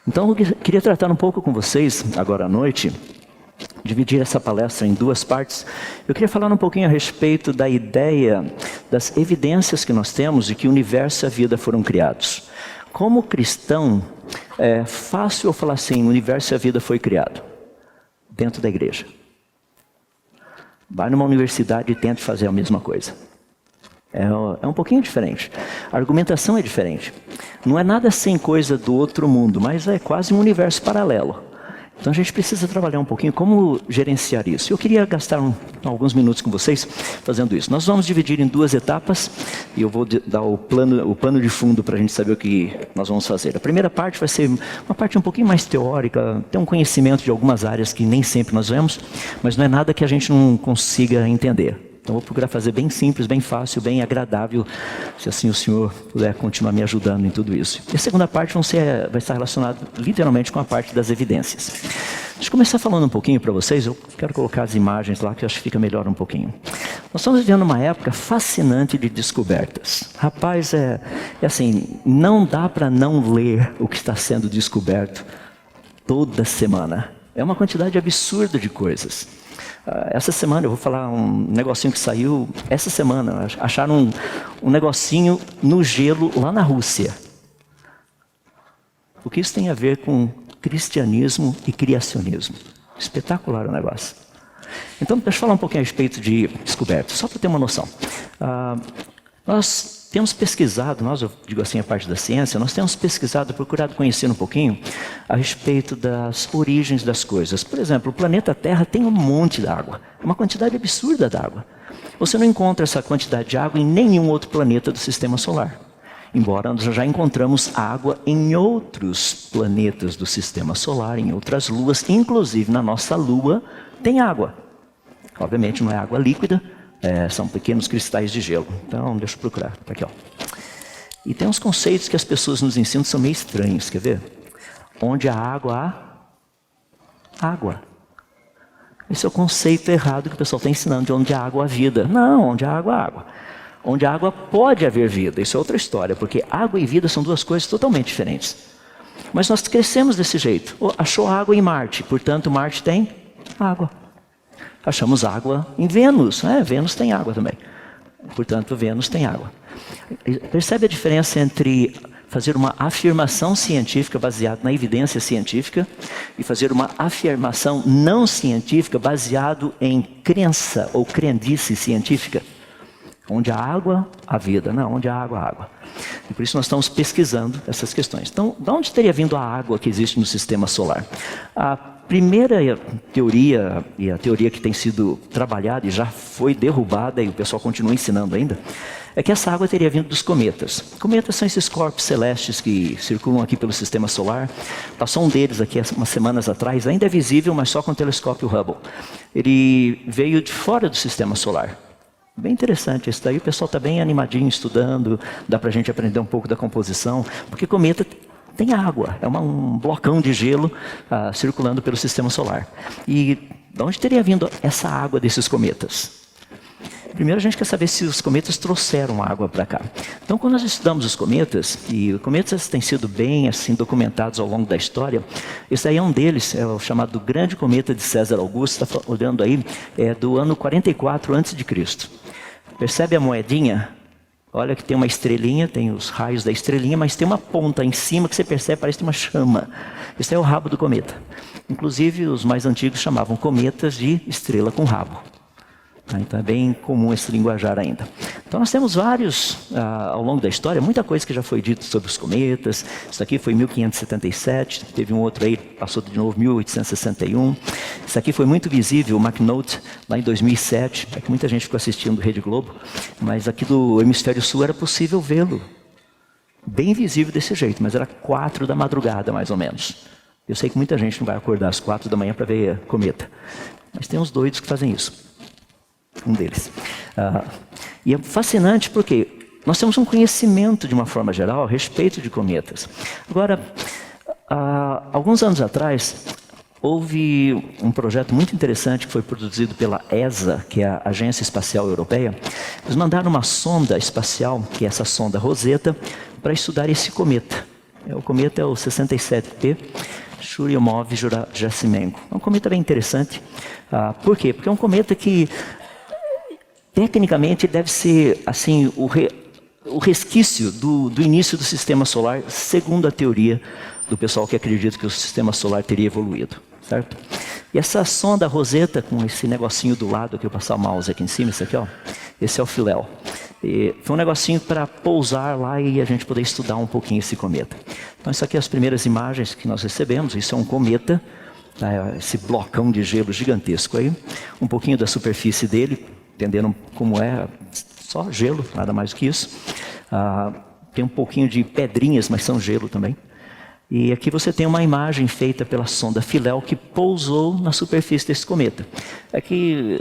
Então, eu queria tratar um pouco com vocês, agora à noite, dividir essa palestra em duas partes. Eu queria falar um pouquinho a respeito da ideia, das evidências que nós temos de que o universo e a vida foram criados. Como cristão, é fácil eu falar assim, o universo e a vida foi criado dentro da igreja. Vai numa universidade e tente fazer a mesma coisa. É um pouquinho diferente. A argumentação é diferente. Não é nada assim coisa do outro mundo, mas é quase um universo paralelo. Então a gente precisa trabalhar um pouquinho como gerenciar isso. Eu queria gastar alguns minutos com vocês fazendo isso. Nós vamos dividir em duas etapas e eu vou dar o pano de fundo para a gente saber o que nós vamos fazer. A primeira parte vai ser uma parte um pouquinho mais teórica, ter um conhecimento de algumas áreas que nem sempre nós vemos, mas não é nada que a gente não consiga entender. Então vou procurar fazer bem simples, bem fácil, bem agradável, se assim o senhor puder continuar me ajudando em tudo isso. E a segunda parte vai estar relacionada literalmente com a parte das evidências. Deixa eu começar falando um pouquinho para vocês, eu quero colocar as imagens lá que eu acho que fica melhor um pouquinho. Nós estamos vivendo uma época fascinante de descobertas. Rapaz, é assim, não dá para não ler o que está sendo descoberto toda semana. É uma quantidade absurda de coisas. Essa semana eu vou falar um negocinho que saiu essa semana. Acharam um negocinho no gelo lá na Rússia. O que isso tem a ver com cristianismo e criacionismo? Espetacular o negócio. Então, deixa eu falar um pouquinho a respeito de descobertas, só para ter uma noção. Nós temos pesquisado, eu digo assim a parte da ciência, nós temos pesquisado, procurado conhecer um pouquinho a respeito das origens das coisas. Por exemplo, o planeta Terra tem um monte de água, uma quantidade absurda de água. Você não encontra essa quantidade de água em nenhum outro planeta do Sistema Solar. Embora nós já encontramos água em outros planetas do Sistema Solar, em outras luas, inclusive na nossa Lua tem água. Obviamente não é água líquida, são pequenos cristais de gelo. Então, deixa eu procurar. Tá aqui, ó. E tem uns conceitos que as pessoas nos ensinam que são meio estranhos. Quer ver? Onde há água, há água. Esse é o conceito errado que o pessoal está ensinando, de onde há água, há vida. Não, onde há água, há água. Onde há água pode haver vida. Isso é outra história, porque água e vida são duas coisas totalmente diferentes. Mas nós crescemos desse jeito. Achou água em Marte, portanto Marte tem água. Achamos água em Vênus, Vênus tem água também. Portanto, Vênus tem água. Percebe a diferença entre fazer uma afirmação científica baseada na evidência científica e fazer uma afirmação não científica baseado em crença ou crendice científica? Onde há água, há vida. Não, onde há água, há água. E por isso nós estamos pesquisando essas questões. Então, de onde teria vindo a água que existe no Sistema Solar? A primeira teoria, e a teoria que tem sido trabalhada e já foi derrubada, e o pessoal continua ensinando ainda, é que essa água teria vindo dos cometas. Cometas são esses corpos celestes que circulam aqui pelo Sistema Solar. Passou um deles aqui umas semanas atrás, ainda é visível, mas só com o telescópio Hubble. Ele veio de fora do Sistema Solar. Bem interessante isso daí, o pessoal está bem animadinho estudando, dá para a gente aprender um pouco da composição, porque cometa tem água, é um blocão de gelo circulando pelo Sistema Solar. E de onde teria vindo essa água desses cometas? Primeiro a gente quer saber se os cometas trouxeram água para cá. Então quando nós estudamos os cometas, e os cometas têm sido bem assim documentados ao longo da história, esse aí é um deles, é o chamado Grande Cometa de César Augusto, está olhando aí, é do ano 44 a.C. Percebe a moedinha? Olha que tem uma estrelinha, tem os raios da estrelinha, mas tem uma ponta em cima que você percebe, parece uma chama. Esse é o rabo do cometa. Inclusive, os mais antigos chamavam cometas de estrela com rabo. Então é bem comum esse linguajar ainda. Então nós temos vários, ao longo da história, muita coisa que já foi dito sobre os cometas. Isso aqui foi em 1577, teve um outro aí, passou de novo, 1861. Isso aqui foi muito visível, o McNaught, lá em 2007. É que muita gente ficou assistindo Rede Globo, mas aqui do hemisfério sul era possível vê-lo. Bem visível desse jeito, mas era 4 da madrugada, mais ou menos. Eu sei que muita gente não vai acordar às 4 da manhã para ver cometa, mas tem uns doidos que fazem isso. Um deles. E é fascinante porque nós temos um conhecimento, de uma forma geral, a respeito de cometas. Agora, alguns anos atrás, houve um projeto muito interessante que foi produzido pela ESA, que é a Agência Espacial Europeia. Eles mandaram uma sonda espacial, que é essa sonda Rosetta, para estudar esse cometa. O cometa é o 67P Churyumov-Gerasimenko. É um cometa bem interessante. Por quê? Porque é um cometa que, tecnicamente, deve ser assim, o resquício do início do sistema solar, segundo a teoria do pessoal que acredita que o sistema solar teria evoluído, certo? E essa sonda Rosetta, com esse negocinho do lado, que eu passar o mouse aqui em cima, esse aqui, ó, esse é o Philae. E foi um negocinho para pousar lá e a gente poder estudar um pouquinho esse cometa. Então, isso aqui é as primeiras imagens que nós recebemos. Isso é um cometa, tá? Esse blocão de gelo gigantesco aí. Um pouquinho da superfície dele, entendendo como é, só gelo, nada mais do que isso. Tem um pouquinho de pedrinhas, mas são gelo também. E aqui você tem uma imagem feita pela sonda Philae que pousou na superfície desse cometa. Aqui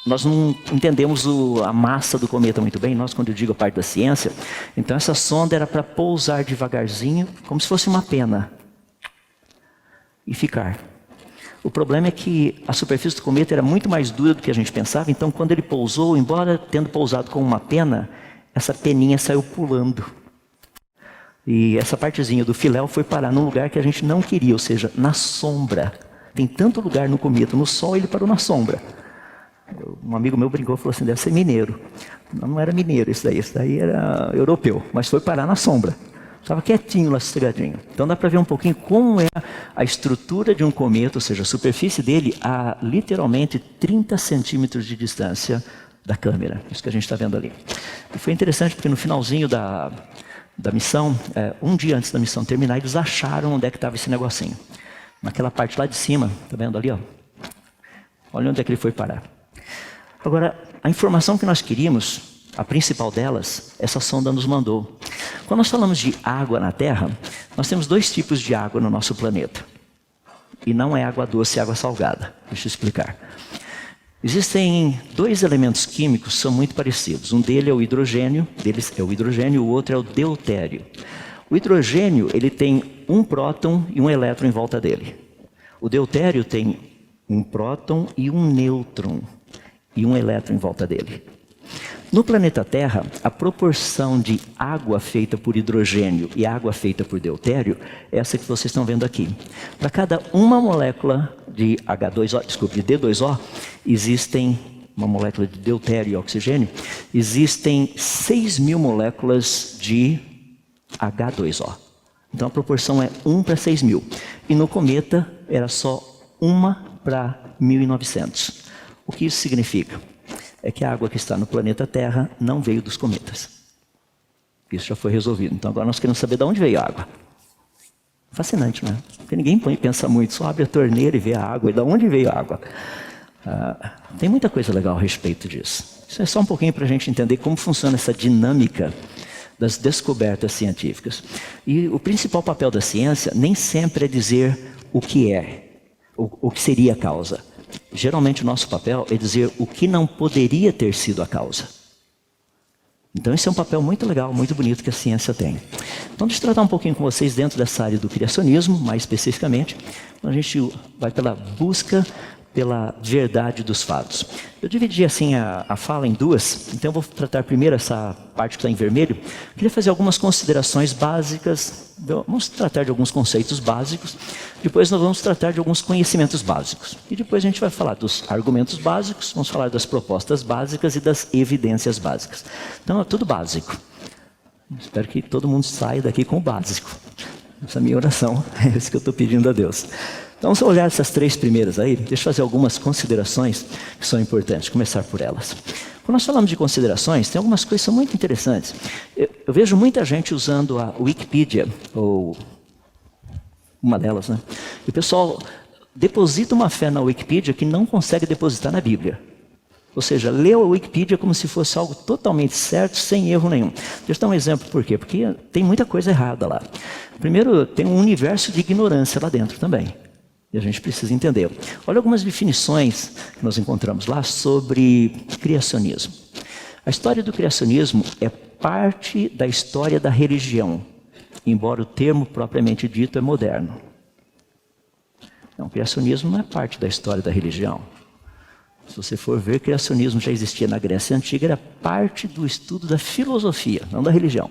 nós não entendemos a massa do cometa muito bem, nós, quando eu digo a parte da ciência. Então essa sonda era para pousar devagarzinho, como se fosse uma pena, e ficar. O problema é que a superfície do cometa era muito mais dura do que a gente pensava, então quando ele pousou, embora tendo pousado com uma pena, essa peninha saiu pulando. E essa partezinha do Philae foi parar num lugar que a gente não queria, ou seja, na sombra. Tem tanto lugar no cometa, no Sol ele parou na sombra. Um amigo meu brincou e falou assim, deve ser mineiro. Não era mineiro isso daí era europeu, mas foi parar na sombra. Estava quietinho lá, sossegadinho. Então dá para ver um pouquinho como é a estrutura de um cometa, ou seja, a superfície dele a literalmente 30 centímetros de distância da câmera. Isso que a gente está vendo ali. E foi interessante porque no finalzinho da missão, um dia antes da missão terminar, eles acharam onde é que estava esse negocinho. Naquela parte lá de cima, tá vendo ali, ó? Olha onde é que ele foi parar. Agora, a informação que nós queríamos, a principal delas, essa sonda nos mandou. Quando nós falamos de água na Terra, nós temos dois tipos de água no nosso planeta. E não é água doce e água salgada. Deixa eu explicar. Existem dois elementos químicos que são muito parecidos. Um deles é o hidrogênio, o outro é o deutério. O hidrogênio, ele tem um próton e um elétron em volta dele. O deutério tem um próton e um nêutron e um elétron em volta dele. No planeta Terra, a proporção de água feita por hidrogênio e água feita por deutério é essa que vocês estão vendo aqui. Para cada uma molécula de de D2O, existem uma molécula de deutério e oxigênio, existem 6.000 moléculas de H2O. Então a proporção é 1 para 6.000. E no cometa era só 1 para 1.900. O que isso significa? É que a água que está no planeta Terra não veio dos cometas. Isso já foi resolvido. Então agora nós queremos saber de onde veio a água. Fascinante, né? Porque ninguém pensa muito, só abre a torneira e vê a água. E de onde veio a água? Tem muita coisa legal a respeito disso. Isso é só um pouquinho para a gente entender como funciona essa dinâmica das descobertas científicas. E o principal papel da ciência nem sempre é dizer o que é, o que seria a causa. Geralmente o nosso papel é dizer o que não poderia ter sido a causa. Então esse é um papel muito legal, muito bonito que a ciência tem. Então deixa eu tratar um pouquinho com vocês dentro dessa área do criacionismo, mais especificamente. A gente vai pela busca pela verdade dos fatos. Eu dividi assim a fala em duas, então eu vou tratar primeiro essa parte que está em vermelho. Eu queria fazer algumas considerações básicas, vamos tratar de alguns conceitos básicos, depois nós vamos tratar de alguns conhecimentos básicos. E depois a gente vai falar dos argumentos básicos, vamos falar das propostas básicas e das evidências básicas. Então é tudo básico. Espero que todo mundo saia daqui com o básico. Essa é a minha oração, é isso que eu estou pedindo a Deus. Então, vamos olhar essas três primeiras aí. Deixa eu fazer algumas considerações que são importantes, começar por elas. Quando nós falamos de considerações, tem algumas coisas que são muito interessantes. Eu vejo muita gente usando a Wikipedia, ou uma delas, né? E o pessoal deposita uma fé na Wikipedia que não consegue depositar na Bíblia. Ou seja, lê a Wikipedia como se fosse algo totalmente certo, sem erro nenhum. Deixa eu dar um exemplo por quê? Porque tem muita coisa errada lá. Primeiro, tem um universo de ignorância lá dentro também. E a gente precisa entender. Olha algumas definições que nós encontramos lá sobre criacionismo. A história do criacionismo é parte da história da religião, embora o termo propriamente dito é moderno. Então, o criacionismo não é parte da história da religião. Se você for ver, o criacionismo já existia na Grécia Antiga, era parte do estudo da filosofia, não da religião.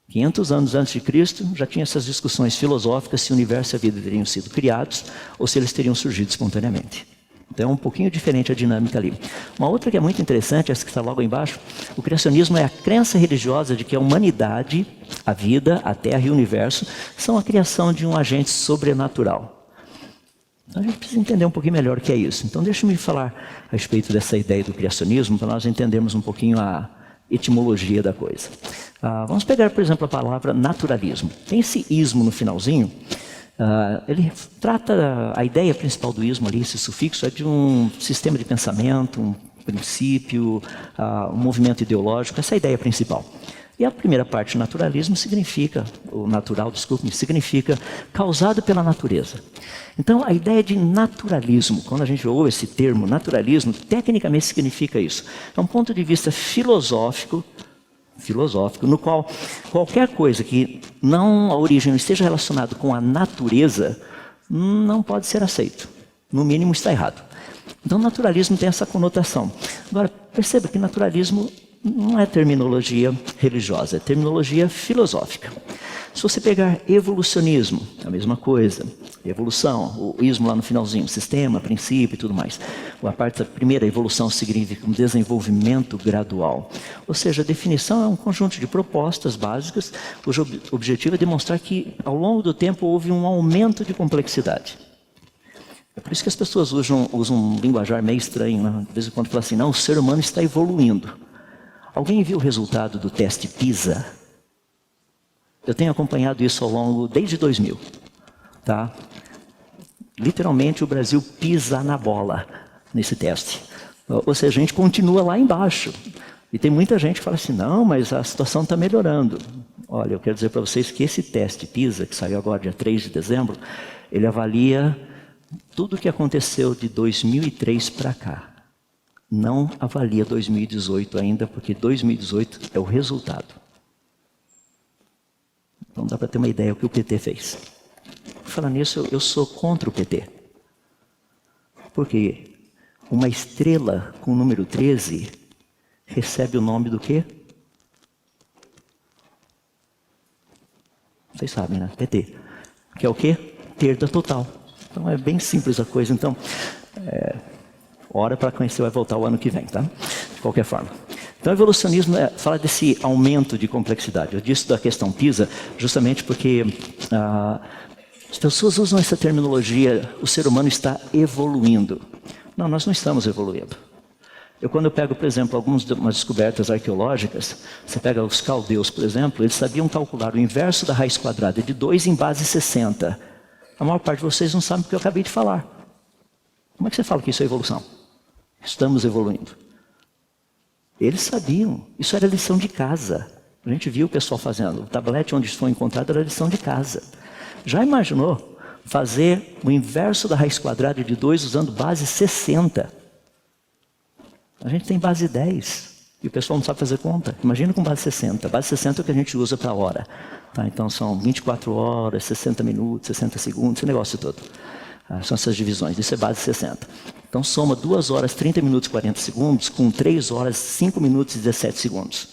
500 anos antes de Cristo, já tinha essas discussões filosóficas se o universo e a vida teriam sido criados ou se eles teriam surgido espontaneamente. Então é um pouquinho diferente a dinâmica ali. Uma outra que é muito interessante, essa que está logo embaixo, o criacionismo é a crença religiosa de que a humanidade, a vida, a Terra e o universo são a criação de um agente sobrenatural. Então a gente precisa entender um pouquinho melhor o que é isso. Então deixa-me falar a respeito dessa ideia do criacionismo para nós entendermos um pouquinho a etimologia da coisa. Vamos pegar, por exemplo, a palavra naturalismo. Tem esse ismo no finalzinho. Ele trata, a ideia principal do ismo ali, esse sufixo, é de um sistema de pensamento, um princípio, um movimento ideológico, essa é a ideia principal. E a primeira parte, naturalismo, significa, o natural, desculpe-me, significa causado pela natureza. Então, a ideia de naturalismo, quando a gente ouve esse termo, naturalismo, tecnicamente significa isso. É um ponto de vista filosófico, no qual qualquer coisa que não, a origem não esteja relacionada com a natureza, não pode ser aceito. No mínimo está errado. Então, naturalismo tem essa conotação. Agora, perceba que naturalismo não é terminologia religiosa, é terminologia filosófica. Se você pegar evolucionismo, é a mesma coisa. Evolução, o ismo lá no finalzinho, sistema, princípio e tudo mais. A parte da primeira, evolução, significa um desenvolvimento gradual. Ou seja, a definição é um conjunto de propostas básicas, cujo objetivo é demonstrar que, ao longo do tempo, houve um aumento de complexidade. É por isso que as pessoas usam um linguajar meio estranho, né? De vez em quando falam assim, não, o ser humano está evoluindo. Alguém viu o resultado do teste PISA? Eu tenho acompanhado isso ao longo, desde 2000. Tá? Literalmente o Brasil pisa na bola nesse teste. Ou seja, a gente continua lá embaixo. E tem muita gente que fala assim, não, mas a situação está melhorando. Olha, eu quero dizer para vocês que esse teste PISA, que saiu agora dia 3 de dezembro, ele avalia tudo o que aconteceu de 2003 para cá. Não avalia 2018 ainda, porque 2018 é o resultado. Então dá para ter uma ideia do que o PT fez. Falando nisso, eu sou contra o PT. Porque uma estrela com o número 13 recebe o nome do quê? Vocês sabem, né? PT. Que é o quê? Perda total. Então é bem simples a coisa. Então, hora para conhecer, vai voltar o ano que vem, tá? De qualquer forma. Então, o evolucionismo fala desse aumento de complexidade. Eu disse da questão PISA justamente porque as pessoas usam essa terminologia, o ser humano está evoluindo. Não, nós não estamos evoluindo. Quando eu pego, por exemplo, algumas descobertas arqueológicas, você pega os caldeus, por exemplo, eles sabiam calcular o inverso da raiz quadrada de 2 em base 60. A maior parte de vocês não sabe o que eu acabei de falar. Como é que você fala que isso é evolução? Estamos evoluindo. Eles sabiam. Isso era lição de casa. A gente viu o pessoal fazendo. O tablete onde isso foi encontrado era lição de casa. Já imaginou fazer o inverso da raiz quadrada de 2 usando base 60? A gente tem base 10. E o pessoal não sabe fazer conta. Imagina com base 60. Base 60 é o que a gente usa para a hora. Tá? Então são 24 horas, 60 minutos, 60 segundos, esse negócio todo. São essas divisões. Isso é base 60. Então soma 2 horas, 30 minutos e 40 segundos com 3 horas, 5 minutos e 17 segundos.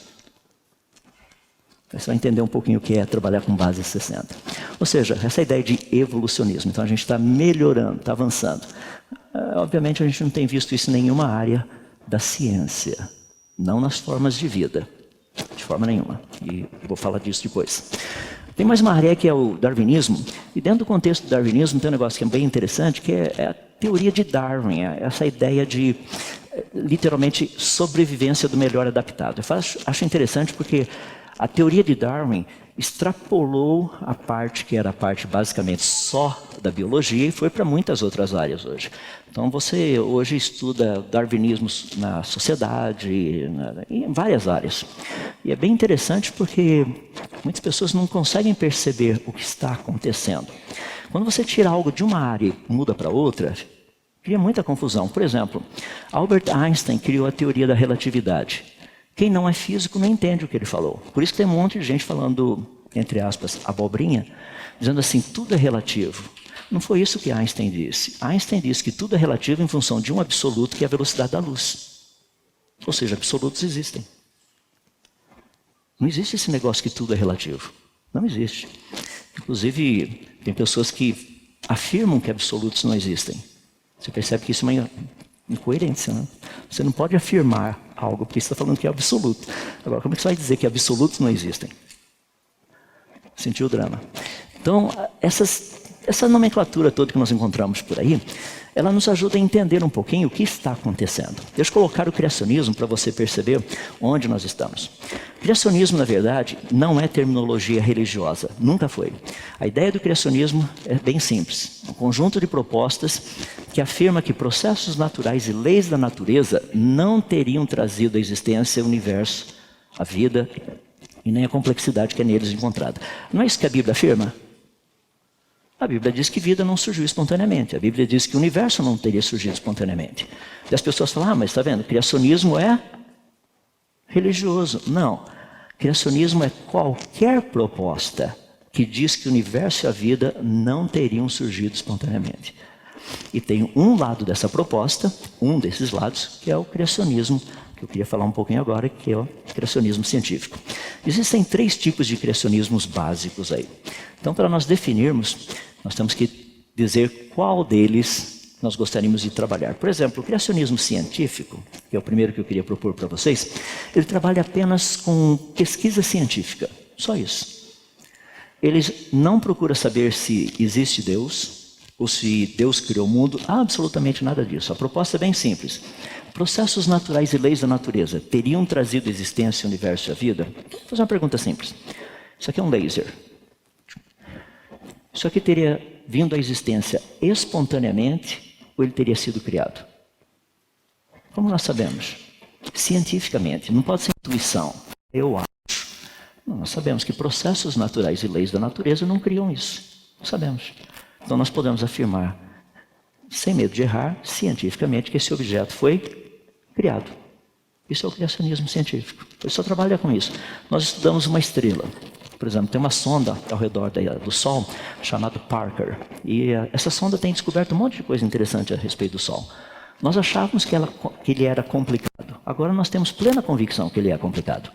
Você vai entender um pouquinho o que é trabalhar com base 60. Ou seja, essa ideia de evolucionismo. Então a gente está melhorando, está avançando. Obviamente a gente não tem visto isso em nenhuma área da ciência. Não nas formas de vida. De forma nenhuma. E vou falar disso depois. Tem mais uma área que é o darwinismo. E dentro do contexto do darwinismo tem um negócio que é bem interessante, que é a teoria de Darwin. Essa ideia de, literalmente, sobrevivência do melhor adaptado. Eu acho interessante porque a teoria de Darwin extrapolou a parte que era a parte basicamente só da biologia e foi para muitas outras áreas hoje. Então você hoje estuda darwinismo na sociedade, em várias áreas. E é bem interessante porque muitas pessoas não conseguem perceber o que está acontecendo. Quando você tira algo de uma área e muda para outra, cria muita confusão. Por exemplo, Albert Einstein criou a teoria da relatividade. Quem não é físico não entende o que ele falou. Por isso que tem um monte de gente falando, entre aspas, abobrinha, dizendo assim, tudo é relativo. Não foi isso que Einstein disse. Einstein disse que tudo é relativo em função de um absoluto, que é a velocidade da luz. Ou seja, absolutos existem. Não existe esse negócio que tudo é relativo. Não existe. Inclusive, tem pessoas que afirmam que absolutos não existem. Você percebe que isso é uma incoerência, né? Você não pode afirmar algo porque você está falando que é absoluto. Agora, como é que você vai dizer que absolutos não existem? Sentiu o drama? Então, essa nomenclatura toda que nós encontramos por aí, ela nos ajuda a entender um pouquinho o que está acontecendo. Deixa eu colocar o criacionismo para você perceber onde nós estamos. Criacionismo, na verdade, não é terminologia religiosa, nunca foi. A ideia do criacionismo é bem simples. Um conjunto de propostas que afirma que processos naturais e leis da natureza não teriam trazido à existência o universo, a vida e nem a complexidade que é neles encontrada. Não é isso que a Bíblia afirma? A Bíblia diz que vida não surgiu espontaneamente. A Bíblia diz que o universo não teria surgido espontaneamente. E as pessoas falam, mas está vendo, criacionismo é religioso. Não. Criacionismo é qualquer proposta que diz que o universo e a vida não teriam surgido espontaneamente. E tem um lado dessa proposta, um desses lados, que é o criacionismo, que eu queria falar um pouquinho agora, que é o criacionismo científico. Existem 3 tipos de criacionismos básicos aí. Então, para nós definirmos, nós temos que dizer qual deles nós gostaríamos de trabalhar. Por exemplo, o criacionismo científico, que é o primeiro que eu queria propor para vocês, ele trabalha apenas com pesquisa científica, só isso. Ele não procura saber se existe Deus, ou se Deus criou o mundo, absolutamente nada disso. A proposta é bem simples. Processos naturais e leis da natureza teriam trazido existência, universo e a vida? Vou fazer uma pergunta simples. Isso aqui é um laser. Isso aqui teria vindo à existência espontaneamente ou ele teria sido criado? Como nós sabemos? Cientificamente, não pode ser intuição. Eu acho. Não, nós sabemos que processos naturais e leis da natureza não criam isso. Não sabemos. Então nós podemos afirmar, sem medo de errar, cientificamente, que esse objeto foi criado. Isso é o criacionismo científico. Ele só trabalha com isso. Nós estudamos uma estrela. Por exemplo, tem uma sonda ao redor do Sol chamada Parker. E essa sonda tem descoberto um monte de coisa interessante a respeito do Sol. Nós achávamos que ele era complicado. Agora nós temos plena convicção que ele é complicado.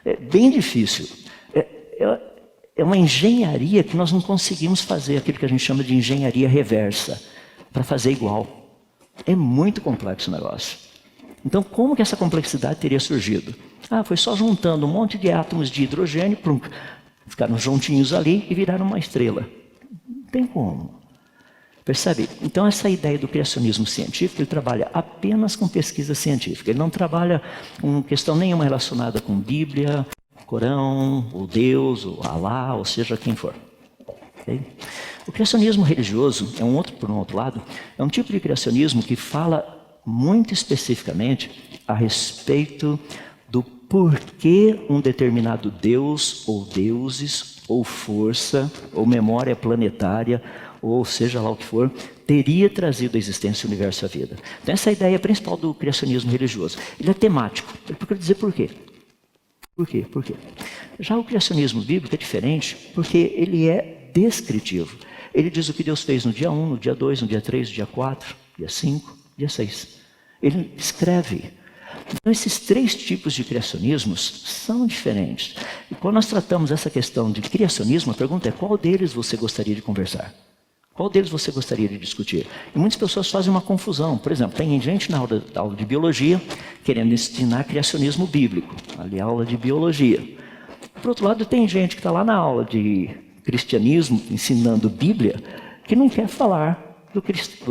É bem difícil. É uma engenharia que nós não conseguimos fazer, aquilo que a gente chama de engenharia reversa, para fazer igual. É muito complexo o negócio. Então, como que essa complexidade teria surgido? Foi só juntando um monte de átomos de hidrogênio, ficaram juntinhos ali e viraram uma estrela. Não tem como. Percebe? Então, essa ideia do criacionismo científico, ele trabalha apenas com pesquisa científica. Ele não trabalha com questão nenhuma relacionada com Bíblia, Corão, ou Deus, ou Alá, ou seja quem for. Okay? O criacionismo religioso, por um outro lado, é um tipo de criacionismo que fala muito especificamente a respeito do porquê um determinado Deus, ou deuses, ou força, ou memória planetária, ou seja lá o que for, teria trazido à existência o universo e a vida. Então essa é a ideia principal do criacionismo religioso. Ele é temático. Ele procura dizer por quê. Por quê? Por quê? Já o criacionismo bíblico é diferente, porque ele é descritivo. Ele diz o que Deus fez no dia 1, no dia 2, no dia 3, no dia 4, dia 5, dia 6. Ele escreve. Então, esses 3 tipos de criacionismos são diferentes. E quando nós tratamos essa questão de criacionismo, a pergunta é: qual deles você gostaria de conversar? Qual deles você gostaria de discutir? E muitas pessoas fazem uma confusão. Por exemplo, tem gente na aula de biologia querendo ensinar criacionismo bíblico. Ali é a aula de biologia. Por outro lado, tem gente que está lá na aula de cristianismo, ensinando Bíblia, que não quer falar do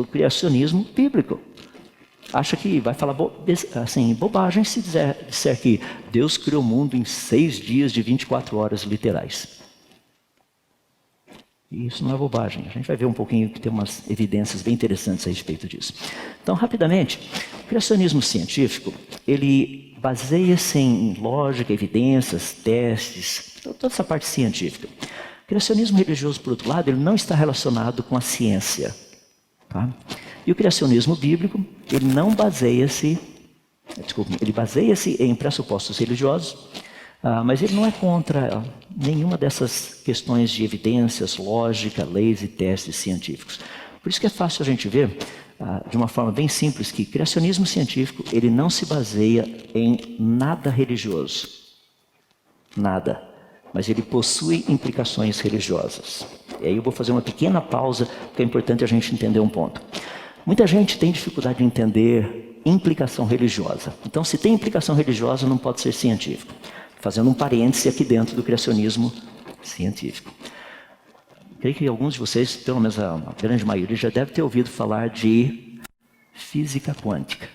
criacionismo bíblico. Acha que vai falar bobagem se disser que Deus criou o mundo em 6 dias de 24 horas literais. E isso não é bobagem. A gente vai ver um pouquinho que tem umas evidências bem interessantes a respeito disso. Então, rapidamente, o criacionismo científico, ele baseia-se em lógica, evidências, testes, toda essa parte científica. O criacionismo religioso, por outro lado, ele não está relacionado com a ciência. Tá? E o criacionismo bíblico, ele não baseia-se, ele baseia-se em pressupostos religiosos, mas ele não é contra nenhuma dessas questões de evidências, lógica, leis e testes científicos. Por isso que é fácil a gente ver, de uma forma bem simples, que criacionismo científico, ele não se baseia em nada religioso. Nada. Mas ele possui implicações religiosas. E aí eu vou fazer uma pequena pausa, porque é importante a gente entender um ponto. Muita gente tem dificuldade de entender implicação religiosa. Então, se tem implicação religiosa, não pode ser científico. Fazendo um parêntese aqui dentro do criacionismo científico. Creio que alguns de vocês, pelo menos a grande maioria, já deve ter ouvido falar de física quântica.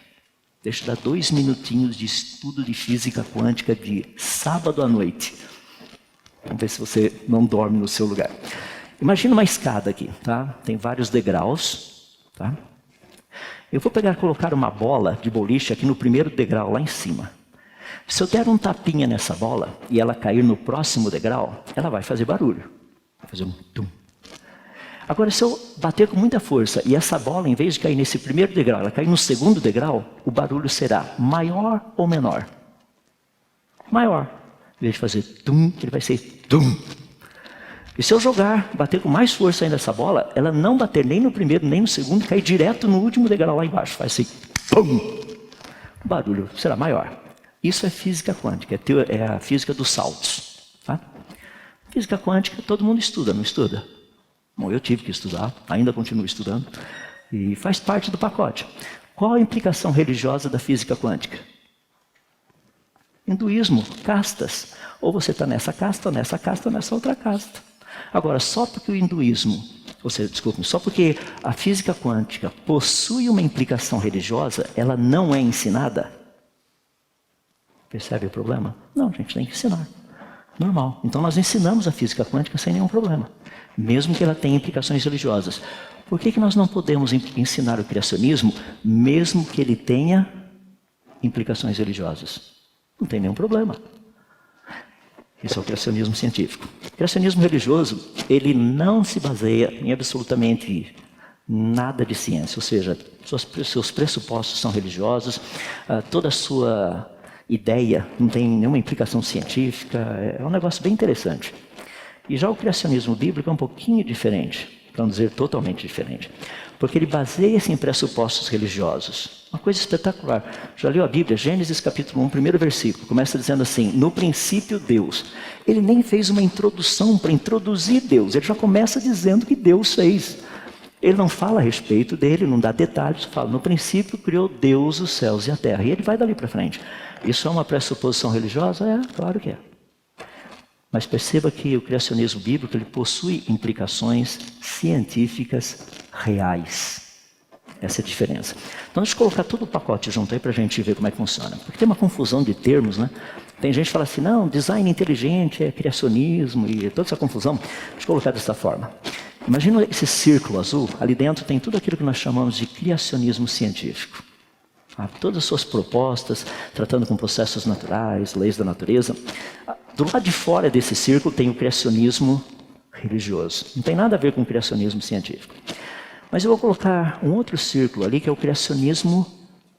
Deixa eu dar 2 minutinhos de estudo de física quântica de sábado à noite. Vamos ver se você não dorme no seu lugar. Imagina uma escada aqui, tá? Tem vários degraus, tá? Eu vou pegar e colocar uma bola de boliche aqui no primeiro degrau, lá em cima. Se eu der um tapinha nessa bola e ela cair no próximo degrau, ela vai fazer barulho. Vai fazer um tum. Agora, se eu bater com muita força e essa bola, em vez de cair nesse primeiro degrau, ela cair no segundo degrau, o barulho será maior ou menor? Maior. Em vez de fazer tum, ele vai ser tum. E se eu bater com mais força ainda essa bola, ela não bater nem no primeiro, nem no segundo, cair direto no último degrau lá embaixo. Vai ser pum. O barulho será maior. Isso é física quântica, é a física dos saltos. Tá? Física quântica todo mundo estuda, não estuda? Bom, eu tive que estudar, ainda continuo estudando, e faz parte do pacote. Qual a implicação religiosa da física quântica? Hinduísmo, castas. Ou você está nessa casta, ou nessa outra casta. Agora, só porque o hinduísmo, só porque a física quântica possui uma implicação religiosa, ela não é ensinada? Percebe o problema? Não, a gente tem que ensinar. Normal. Então nós ensinamos a física quântica sem nenhum problema. Mesmo que ela tenha implicações religiosas. Por que nós não podemos ensinar o criacionismo, mesmo que ele tenha implicações religiosas? Não tem nenhum problema. Isso é o criacionismo científico. O criacionismo religioso, ele não se baseia em absolutamente nada de ciência. Ou seja, seus pressupostos são religiosos, toda a sua ideia não tem nenhuma implicação científica. É um negócio bem interessante. E já o criacionismo bíblico é um pouquinho diferente, para não dizer totalmente diferente. Porque ele baseia-se em pressupostos religiosos. Uma coisa espetacular. Já leu a Bíblia? Gênesis capítulo 1, primeiro versículo. Começa dizendo assim, no princípio Deus. Ele nem fez uma introdução para introduzir Deus. Ele já começa dizendo que Deus fez. Ele não fala a respeito dele, não dá detalhes. Fala, no princípio criou Deus os céus e a terra. E ele vai dali para frente. Isso é uma pressuposição religiosa? É, claro que é. Mas perceba que o criacionismo bíblico ele possui implicações científicas reais. Essa é a diferença. Então, deixa eu colocar todo o pacote junto aí para a gente ver como é que funciona. Porque tem uma confusão de termos, né? Tem gente que fala assim, não, design inteligente é criacionismo e toda essa confusão. Deixa eu colocar dessa forma. Imagina esse círculo azul, ali dentro tem tudo aquilo que nós chamamos de criacionismo científico. Todas as suas propostas, tratando com processos naturais, leis da natureza. Do lado de fora desse círculo tem o criacionismo religioso. Não tem nada a ver com o criacionismo científico. Mas eu vou colocar um outro círculo ali, que é o criacionismo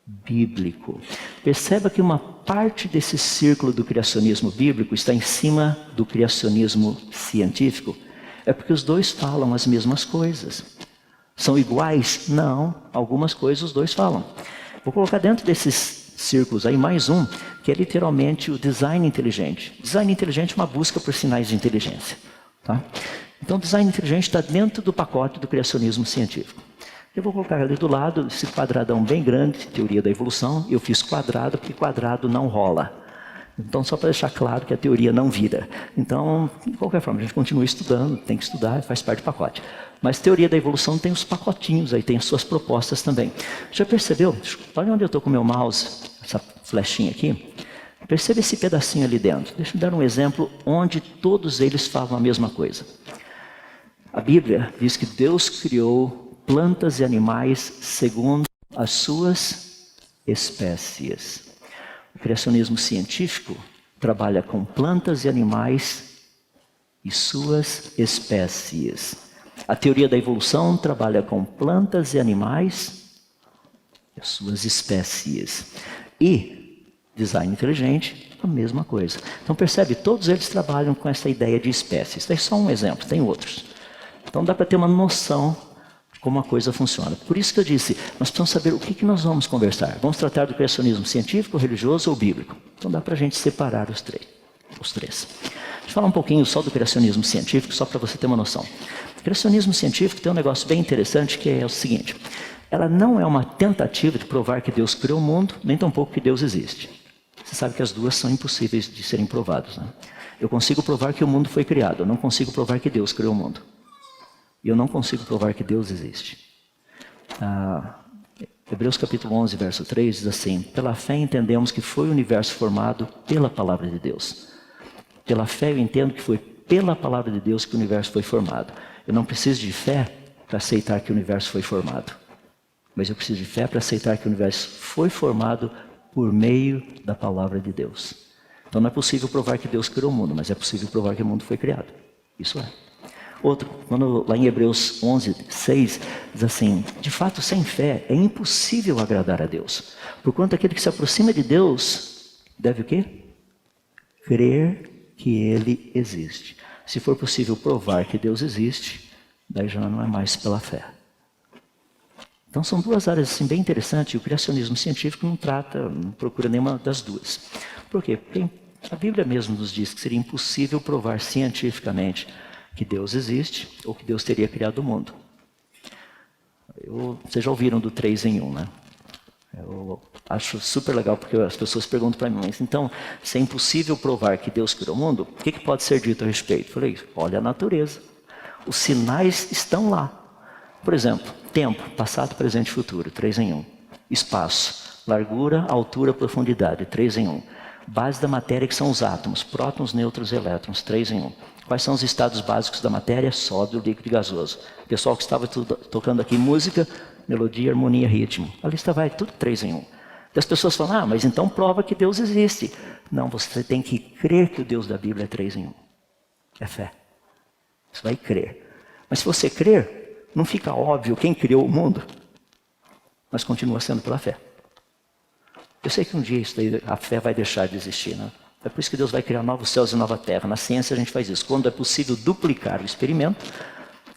bíblico. Perceba que uma parte desse círculo do criacionismo bíblico está em cima do criacionismo científico. É porque os dois falam as mesmas coisas. São iguais? Não. Algumas coisas os dois falam. Vou colocar dentro desses círculos aí mais um, que é literalmente o design inteligente. Design inteligente é uma busca por sinais de inteligência. Tá? Então, design inteligente está dentro do pacote do criacionismo científico. Eu vou colocar ali do lado esse quadradão bem grande, teoria da evolução. Eu fiz quadrado porque quadrado não rola. Então, só para deixar claro que a teoria não vira. Então, de qualquer forma, a gente continua estudando, tem que estudar, faz parte do pacote. Mas teoria da evolução tem os pacotinhos aí, tem as suas propostas também. Já percebeu? Olha onde eu estou com o meu mouse, essa flechinha aqui. Percebe esse pedacinho ali dentro. Deixa eu dar um exemplo onde todos eles falam a mesma coisa. A Bíblia diz que Deus criou plantas e animais segundo as suas espécies. O criacionismo científico trabalha com plantas e animais e suas espécies. A teoria da evolução trabalha com plantas e animais e as suas espécies. E design inteligente, a mesma coisa. Então percebe, todos eles trabalham com essa ideia de espécies. Isso é só um exemplo, tem outros. Então dá para ter uma noção de como a coisa funciona. Por isso que eu disse, nós precisamos saber o que nós vamos conversar. Vamos tratar do criacionismo científico, religioso ou bíblico. Então dá para a gente separar os três. os três. Deixa eu falar um pouquinho só do criacionismo científico, só para você ter uma noção. O criacionismo científico tem um negócio bem interessante, que é o seguinte: ela não é uma tentativa de provar que Deus criou o mundo, nem tampouco que Deus existe. Você sabe que as duas são impossíveis de serem provadas, né? Eu consigo provar que o mundo foi criado, eu não consigo provar que Deus criou o mundo. E eu não consigo provar que Deus existe. Hebreus capítulo 11, verso 3 diz assim: pela fé entendemos que foi o universo formado pela palavra de Deus. Pela fé eu entendo que foi pela palavra de Deus que o universo foi formado. Eu não preciso de fé para aceitar que o universo foi formado. Mas eu preciso de fé para aceitar que o universo foi formado por meio da palavra de Deus. Então não é possível provar que Deus criou o mundo, mas é possível provar que o mundo foi criado. Isso é. Outro, lá em Hebreus 11, 6, diz assim: de fato, sem fé é impossível agradar a Deus. Porquanto aquele que se aproxima de Deus deve o quê? Crer que Ele existe. Se for possível provar que Deus existe, daí já não é mais pela fé. Então são duas áreas assim, bem interessantes, e o criacionismo científico não procura nenhuma das duas. Por quê? Porque a Bíblia mesmo nos diz que seria impossível provar cientificamente que Deus existe ou que Deus teria criado o mundo. Vocês já ouviram do 3 em 1, né? Eu acho super legal porque as pessoas perguntam para mim: mas então, se é impossível provar que Deus criou o mundo, o que pode ser dito a respeito? Eu falei: olha a natureza. Os sinais estão lá. Por exemplo, tempo, passado, presente e futuro, 3 em 1. Espaço, largura, altura, profundidade, 3 em 1. Base da matéria, que são os átomos, prótons, nêutrons e elétrons, 3 em 1. Quais são os estados básicos da matéria? Sólido, líquido e gasoso. O pessoal que estava tocando aqui música, melodia, harmonia, ritmo. A lista vai, tudo 3 em 1. E as pessoas falam: mas então prova que Deus existe. Não, você tem que crer que o Deus da Bíblia é 3 em 1. É fé. Você vai crer. Mas se você crer, não fica óbvio quem criou o mundo, mas continua sendo pela fé. Eu sei que um dia a fé vai deixar de existir, né? É por isso que Deus vai criar novos céus e nova terra. Na ciência a gente faz isso. Quando é possível duplicar o experimento,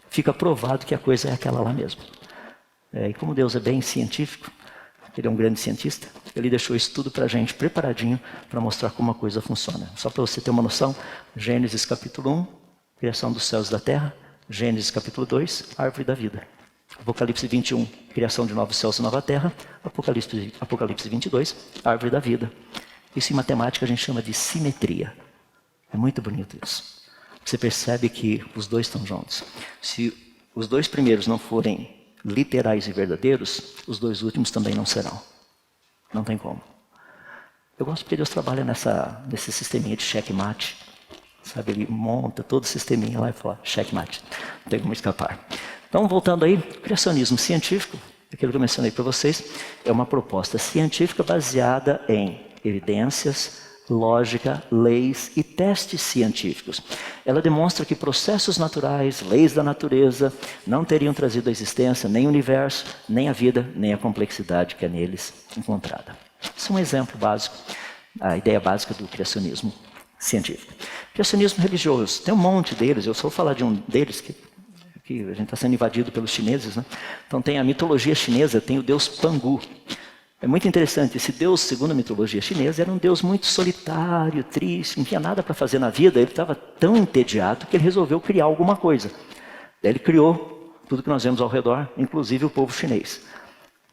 fica provado que a coisa é aquela lá mesmo. E como Deus é bem científico, Ele é um grande cientista, Ele deixou isso tudo para a gente preparadinho para mostrar como a coisa funciona. Só para você ter uma noção: Gênesis capítulo 1, criação dos céus e da terra. Gênesis capítulo 2, árvore da vida. Apocalipse 21, criação de novos céus e nova terra. Apocalipse 22, árvore da vida. Isso em matemática a gente chama de simetria. É muito bonito isso. Você percebe que os dois estão juntos. Se os dois primeiros não forem literais e verdadeiros, os dois últimos também não serão. Não tem como. Eu gosto porque Deus trabalha nesse sisteminha de checkmate. Sabe, Ele monta todo o sisteminha lá e fala: checkmate, não tem como escapar. Então, voltando aí, o criacionismo científico, aquilo que eu mencionei para vocês, é uma proposta científica baseada em evidências, lógica, leis e testes científicos. Ela demonstra que processos naturais, leis da natureza, não teriam trazido à existência nem o universo, nem a vida, nem a complexidade que é neles encontrada. Isso é um exemplo básico, a ideia básica do criacionismo científico. Criacionismo religioso, tem um monte deles, eu só vou falar de um deles, que a gente está sendo invadido pelos chineses, né? Então tem a mitologia chinesa, tem o deus Pangu. É muito interessante, esse deus, segundo a mitologia chinesa, era um deus muito solitário, triste, não tinha nada para fazer na vida, ele estava tão entediado que ele resolveu criar alguma coisa. Daí ele criou tudo que nós vemos ao redor, inclusive o povo chinês.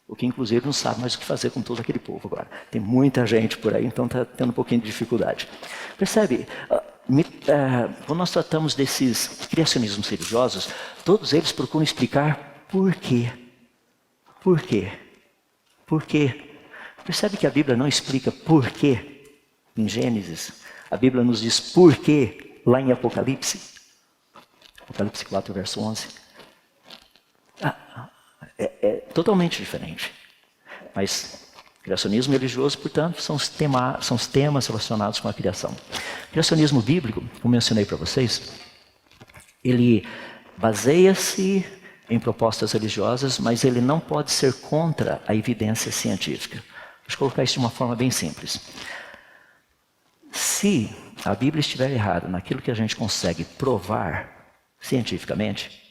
O que inclusive não sabe mais o que fazer com todo aquele povo agora. Tem muita gente por aí, então está tendo um pouquinho de dificuldade. Percebe? Quando nós tratamos desses criacionismos religiosos, todos eles procuram explicar por quê. Por quê? Por quê? Percebe que a Bíblia não explica por quê em Gênesis. A Bíblia nos diz por quê lá em Apocalipse. Apocalipse 4, verso 11. É totalmente diferente. Mas criacionismo religioso, portanto, são os temas relacionados com a criação. Criacionismo bíblico, como mencionei para vocês, ele baseia-se em propostas religiosas, mas ele não pode ser contra a evidência científica. Deixa eu colocar isso de uma forma bem simples. Se a Bíblia estiver errada naquilo que a gente consegue provar cientificamente,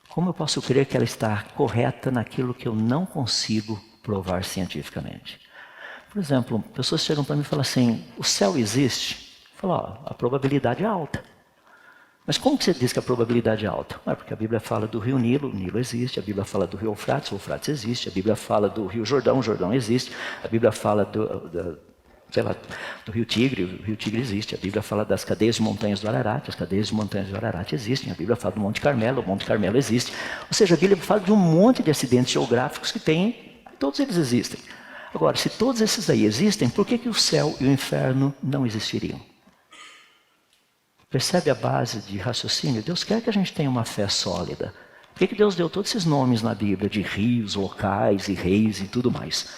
como eu posso crer que ela está correta naquilo que eu não consigo provar cientificamente? Por exemplo, pessoas chegam para mim e falam assim: o céu existe? Falou, a probabilidade é alta. Mas como que você diz que a probabilidade é alta? Porque a Bíblia fala do rio Nilo, o Nilo existe. A Bíblia fala do rio Eufrates, o Eufrates existe. A Bíblia fala do rio Jordão, o Jordão existe. A Bíblia fala do rio Tigre, o rio Tigre existe. A Bíblia fala das cadeias de montanhas do Ararat, as cadeias de montanhas do Ararat existem. A Bíblia fala do Monte Carmelo, o Monte Carmelo existe. Ou seja, a Bíblia fala de um monte de acidentes geográficos que tem, todos eles existem. Agora, se todos esses aí existem, por que o céu e o inferno não existiriam? Percebe a base de raciocínio? Deus quer que a gente tenha uma fé sólida. Por que Deus deu todos esses nomes na Bíblia, de rios, locais e reis e tudo mais?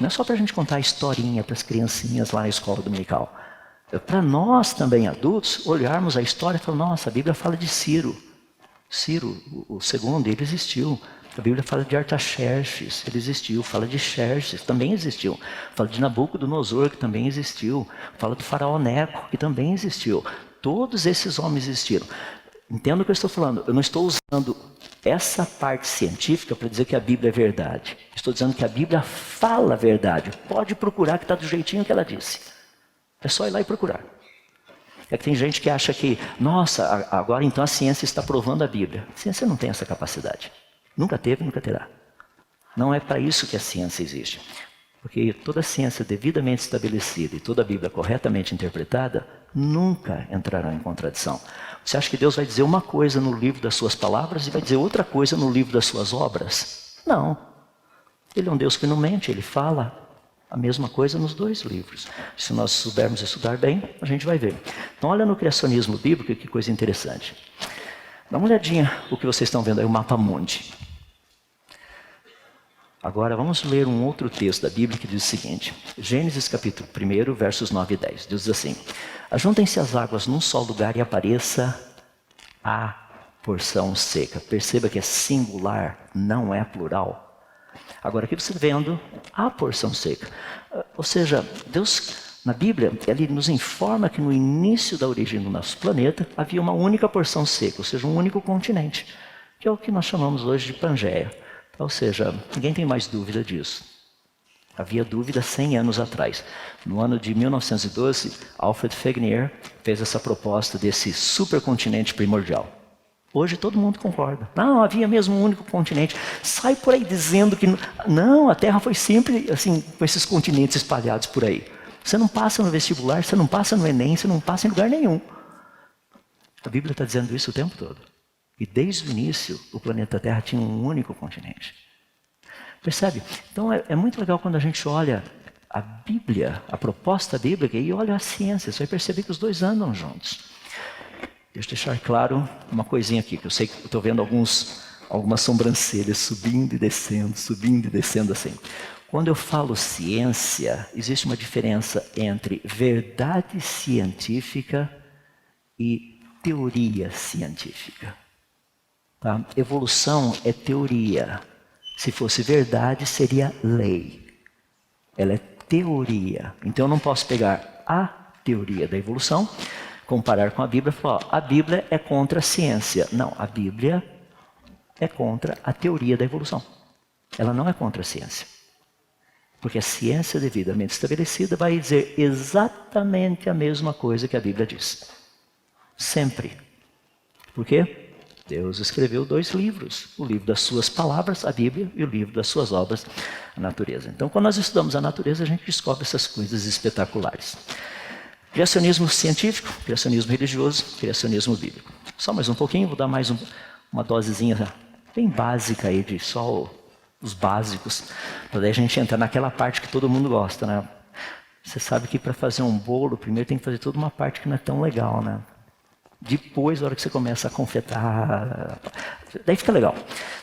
Não é só para a gente contar a historinha para as criancinhas lá na escola dominical. É para nós também, adultos, olharmos a história e falar, nossa, a Bíblia fala de Ciro. Ciro, o segundo, ele existiu. A Bíblia fala de Artaxerxes, ele existiu. Fala de Xerxes, também existiu. Fala de Nabucodonosor, que também existiu. Fala do faraó Neco, que também existiu. Todos esses homens existiram. Entenda o que eu estou falando. Eu não estou usando essa parte científica para dizer que a Bíblia é verdade. Estou dizendo que a Bíblia fala a verdade. Pode procurar que está do jeitinho que ela disse. É só ir lá e procurar. É que tem gente que acha que, nossa, agora então a ciência está provando a Bíblia. A ciência não tem essa capacidade. Nunca teve, nunca terá. Não é para isso que a ciência existe. Porque toda ciência devidamente estabelecida e toda a Bíblia corretamente interpretada nunca entrarão em contradição. Você acha que Deus vai dizer uma coisa no livro das suas palavras e vai dizer outra coisa no livro das suas obras? Não. Ele é um Deus que não mente, ele fala a mesma coisa nos dois livros. Se nós soubermos estudar bem, a gente vai ver. Então olha no criacionismo bíblico, que coisa interessante. Dá uma olhadinha o que vocês estão vendo aí, o mapa mundi. Agora vamos ler um outro texto da Bíblia que diz o seguinte. Gênesis capítulo 1, versos 9 e 10. Diz assim. Ajuntem-se as águas num só lugar e apareça a porção seca. Perceba que é singular, não é plural. Agora aqui você vendo a porção seca. Ou seja, Deus, na Bíblia, ele nos informa que no início da origem do nosso planeta havia uma única porção seca, ou seja, um único continente, que é o que nós chamamos hoje de Pangeia. Ou seja, ninguém tem mais dúvida disso. Havia dúvida 100 anos atrás. No ano de 1912, Alfred Wegener fez essa proposta desse supercontinente primordial. Hoje todo mundo concorda. Não, havia mesmo um único continente. Sai por aí dizendo que... Não, a Terra foi sempre assim, com esses continentes espalhados por aí. Você não passa no vestibular, você não passa no Enem, você não passa em lugar nenhum. A Bíblia está dizendo isso o tempo todo. E desde o início, o planeta Terra tinha um único continente. Percebe? Então é muito legal quando a gente olha a Bíblia, a proposta bíblica, e olha a ciência. Você vai perceber que os dois andam juntos. Deixa eu deixar claro uma coisinha aqui, que eu sei que estou vendo algumas sobrancelhas subindo e descendo assim. Quando eu falo ciência, existe uma diferença entre verdade científica e teoria científica. Tá? Evolução é teoria. Se fosse verdade, seria lei. Ela é teoria. Então eu não posso pegar a teoria da evolução, comparar com a Bíblia e falar, ó, a Bíblia é contra a ciência. Não, a Bíblia é contra a teoria da evolução. Ela não é contra a ciência. Porque a ciência devidamente estabelecida vai dizer exatamente a mesma coisa que a Bíblia diz. Sempre. Por quê? Deus escreveu 2 livros, o livro das suas palavras, a Bíblia, e o livro das suas obras, a natureza. Então, quando nós estudamos a natureza, a gente descobre essas coisas espetaculares. Criacionismo científico, criacionismo religioso, criacionismo bíblico. Só mais um pouquinho, vou dar mais uma dosezinha bem básica aí, de só os básicos, para daí a gente entrar naquela parte que todo mundo gosta, né? Você sabe que para fazer um bolo, primeiro tem que fazer toda uma parte que não é tão legal, né? Depois, na hora que você começa a confetar, daí fica legal.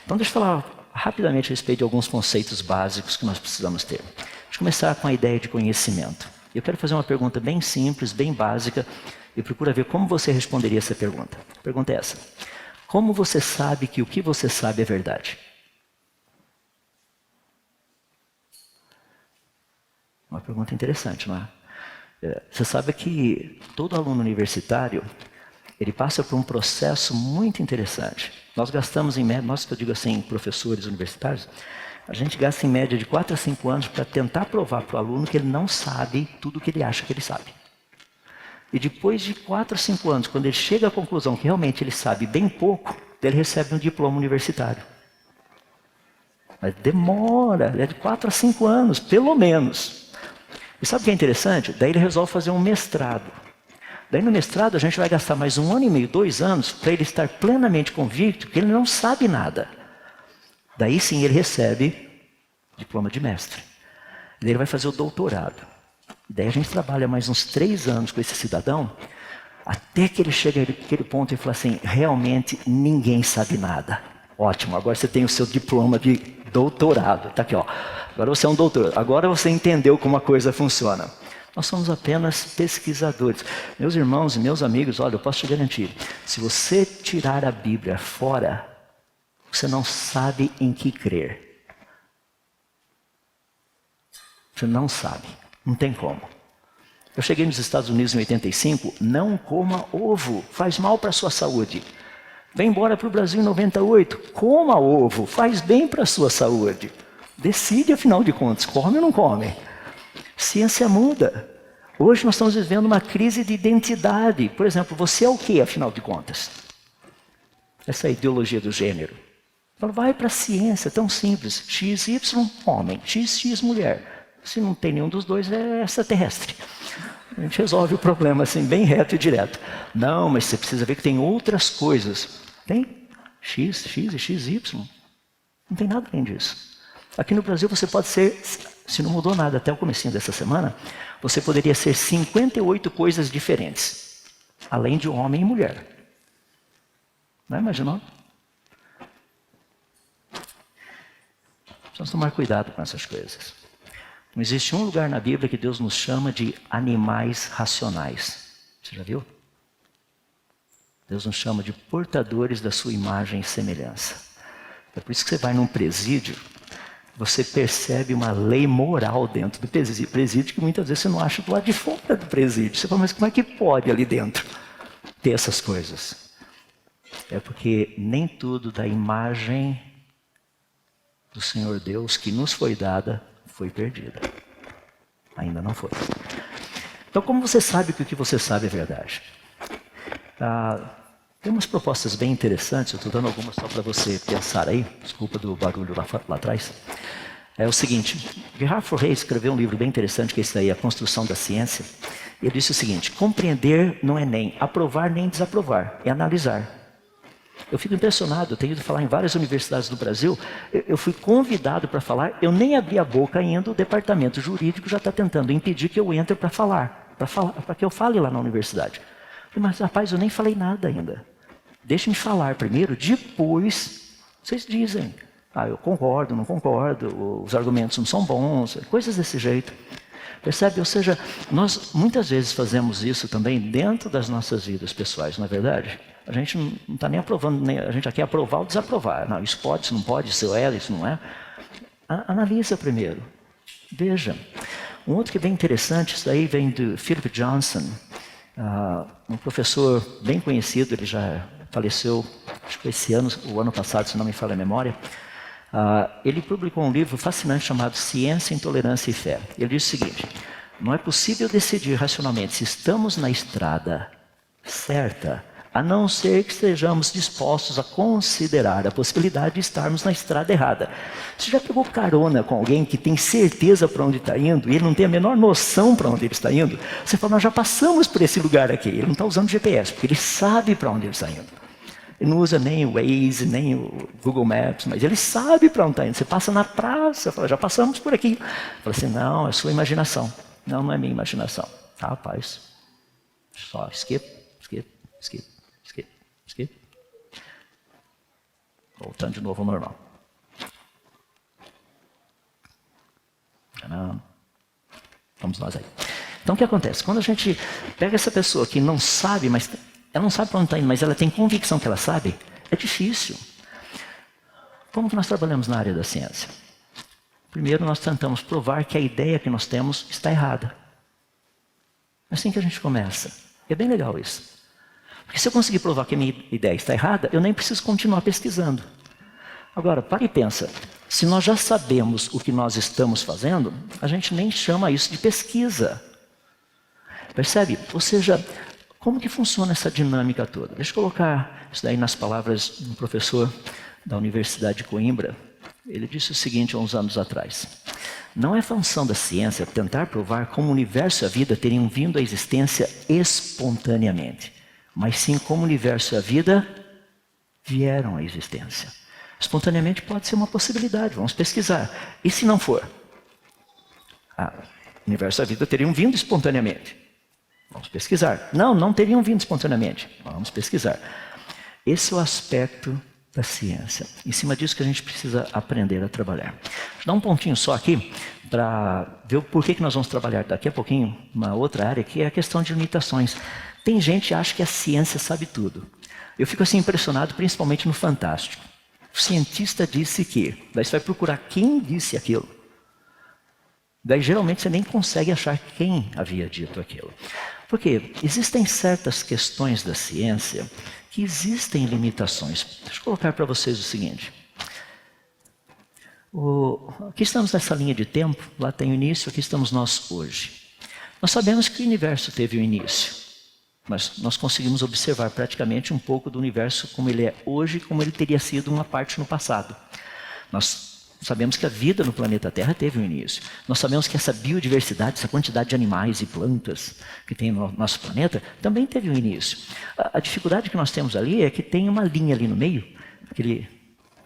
Então, deixa eu falar rapidamente a respeito de alguns conceitos básicos que nós precisamos ter. Deixa eu começar com a ideia de conhecimento. Eu quero fazer uma pergunta bem simples, bem básica, e procura ver como você responderia essa pergunta. A pergunta é essa. Como você sabe que o que você sabe é verdade? Uma pergunta interessante, não é? Você sabe que todo aluno universitário, ele passa por um processo muito interessante. Nós gastamos em média, nós que eu digo assim, professores universitários, a gente gasta em média de 4 a 5 anos para tentar provar para o aluno que ele não sabe tudo o que ele acha que ele sabe. E depois de 4 ou 5 anos, quando ele chega à conclusão que realmente ele sabe bem pouco, ele recebe um diploma universitário. Mas demora, é de 4 a 5 anos, pelo menos. E sabe o que é interessante? Daí ele resolve fazer um mestrado. Daí no mestrado a gente vai gastar mais 1 ano e meio, 2 anos, para ele estar plenamente convicto que ele não sabe nada. Daí sim ele recebe diploma de mestre. Daí ele vai fazer o doutorado. Daí a gente trabalha mais uns 3 anos com esse cidadão, até que ele chega naquele ponto e fala assim, realmente ninguém sabe nada. Ótimo, agora você tem o seu diploma de doutorado. Está aqui, ó. Agora você é um doutor. Agora você entendeu como a coisa funciona. Nós somos apenas pesquisadores. Meus irmãos e meus amigos, olha, eu posso te garantir, se você tirar a Bíblia fora, você não sabe em que crer. Você não sabe. Não tem como. Eu cheguei nos Estados Unidos em 85, não coma ovo, faz mal para a sua saúde. Vem embora para o Brasil em 98, coma ovo, faz bem para a sua saúde. Decide, afinal de contas, come ou não come. Ciência muda. Hoje nós estamos vivendo uma crise de identidade. Por exemplo, você é o que, afinal de contas? Essa ideologia do gênero. Fala, vai para a ciência, tão simples. X, Y, homem. X, X, mulher. Se não tem nenhum dos dois, é extraterrestre. A gente resolve o problema assim, bem reto e direto. Não, mas você precisa ver que tem outras coisas. Tem X, X e X, Y. Não tem nada além disso. Aqui no Brasil você pode ser, se não mudou nada até o comecinho dessa semana, você poderia ser 58 coisas diferentes. Além de homem e mulher. Não imaginou? Precisamos tomar cuidado com essas coisas. Não existe um lugar na Bíblia que Deus nos chama de animais racionais. Você já viu? Deus nos chama de portadores da sua imagem e semelhança. É por isso que você vai num presídio, você percebe uma lei moral dentro do presídio que muitas vezes você não acha do lado de fora do presídio. Você fala, mas como é que pode ali dentro ter essas coisas? É porque nem tudo da imagem do Senhor Deus que nos foi dada foi perdida. Ainda não foi. Então, como você sabe que o que você sabe é verdade? Tem umas propostas bem interessantes, eu estou dando algumas só para você pensar aí, desculpa do barulho lá atrás. É o seguinte, Gerhard Forrey escreveu um livro bem interessante, que é esse daí, A Construção da Ciência. Ele disse o seguinte, compreender não é nem aprovar nem desaprovar, é analisar. Eu fico impressionado, eu tenho ido falar em várias universidades do Brasil, eu fui convidado para falar, eu nem abri a boca ainda, o departamento jurídico já está tentando impedir que eu entre para falar, para que eu fale lá na universidade. Mas rapaz, eu nem falei nada ainda. Deixe-me falar primeiro, depois vocês dizem. Eu concordo, não concordo, os argumentos não são bons, coisas desse jeito. Percebe? Ou seja, nós muitas vezes fazemos isso também dentro das nossas vidas pessoais, não é verdade? A gente não está nem aprovando, a gente já quer aprovar ou desaprovar. Não, isso pode, isso não pode, isso é, isso não é. Analisa primeiro. Veja. Um outro que é bem interessante, isso daí vem do Philip Johnson, um professor bem conhecido, ele já faleceu, acho que foi esse ano, o ano passado, se não me falha a memória. Ele publicou um livro fascinante chamado Ciência, Intolerância e Fé. Ele diz o seguinte, não é possível decidir racionalmente se estamos na estrada certa, a não ser que estejamos dispostos a considerar a possibilidade de estarmos na estrada errada. Você já pegou carona com alguém que tem certeza para onde está indo, e ele não tem a menor noção para onde ele está indo? Você fala, nós já passamos por esse lugar aqui. Ele não está usando GPS, porque ele sabe para onde ele está indo. Ele não usa nem o Waze, nem o Google Maps, mas ele sabe para onde está indo. Você passa na praça, fala, já passamos por aqui. Fala assim, não, é sua imaginação. Não, não é minha imaginação. Rapaz, só skip. Voltando de novo ao normal. Vamos nós aí. Então o que acontece? Quando a gente pega essa pessoa que não sabe, mas ela não sabe para onde está indo, mas ela tem convicção que ela sabe, é difícil. Como que nós trabalhamos na área da ciência? Primeiro nós tentamos provar que a ideia que nós temos está errada. É assim que a gente começa. É bem legal isso. Porque se eu conseguir provar que a minha ideia está errada, eu nem preciso continuar pesquisando. Agora, para e pensa. Se nós já sabemos o que nós estamos fazendo, a gente nem chama isso de pesquisa. Percebe? Ou seja, Como que funciona essa dinâmica toda? Deixa eu colocar isso daí nas palavras de um professor da Universidade de Coimbra. Ele disse o seguinte há uns anos atrás: não é função da ciência tentar provar como o universo e a vida teriam vindo à existência espontaneamente, mas sim como o universo e a vida vieram à existência. Espontaneamente pode ser uma possibilidade, vamos pesquisar. E se não for? O universo e a vida teriam vindo espontaneamente. Vamos pesquisar. Não teriam vindo espontaneamente. Vamos pesquisar. Esse é o aspecto da ciência. Em cima disso que a gente precisa aprender a trabalhar. Deixa eu dar um pontinho só aqui para ver o porquê que nós vamos trabalhar daqui a pouquinho uma outra área, que é a questão de limitações. Tem gente que acha que a ciência sabe tudo. Eu fico assim impressionado, principalmente no Fantástico. O cientista disse que. Daí você vai procurar quem disse aquilo. Daí geralmente você nem consegue achar quem havia dito aquilo. Porque existem certas questões da ciência que existem limitações. Deixa eu colocar para vocês o seguinte. Aqui estamos nessa linha de tempo, lá tem o início, aqui estamos nós hoje. Nós sabemos que o universo teve um início, mas nós conseguimos observar praticamente um pouco do universo como ele é hoje, como ele teria sido uma parte no passado. Nós sabemos que a vida no planeta Terra teve um início. Nós sabemos que essa biodiversidade, essa quantidade de animais e plantas que tem no nosso planeta, também teve um início. A dificuldade que nós temos ali é que tem uma linha ali no meio, aquele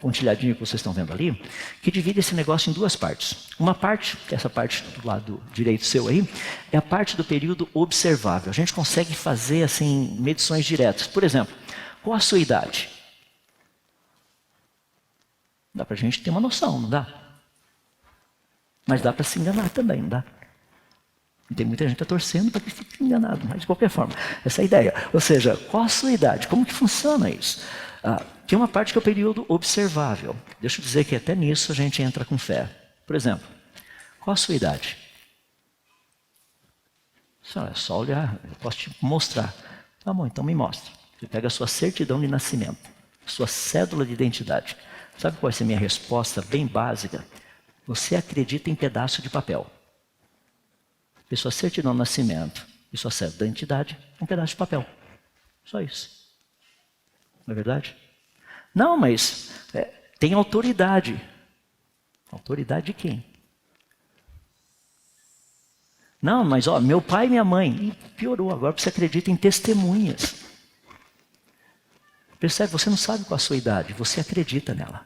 pontilhadinho que vocês estão vendo ali, que divide esse negócio em duas partes. Uma parte, que é essa parte do lado direito seu aí, é a parte do período observável. A gente consegue fazer assim medições diretas. Por exemplo, qual a sua idade? Dá para a gente ter uma noção, não dá? Mas dá para se enganar também, não dá? E tem muita gente que está torcendo para que fique enganado, mas de qualquer forma, essa é a ideia. Ou seja, qual a sua idade? Como que funciona isso? Tem uma parte que é o período observável. Deixa eu dizer que até nisso a gente entra com fé. Por exemplo, qual a sua idade? É só olhar, eu posso te mostrar. Tá bom, então me mostra. Você pega a sua certidão de nascimento, sua cédula de identidade. Sabe qual vai ser a minha resposta bem básica? Você acredita em pedaço de papel. E sua certidão de nascimento e sua cédula de identidade é um pedaço de papel. Só isso. Não é verdade? Não, mas tem autoridade. Autoridade de quem? Não, mas meu pai e minha mãe. E piorou, agora você acredita em testemunhas. Percebe? Você não sabe qual a sua idade, você acredita nela.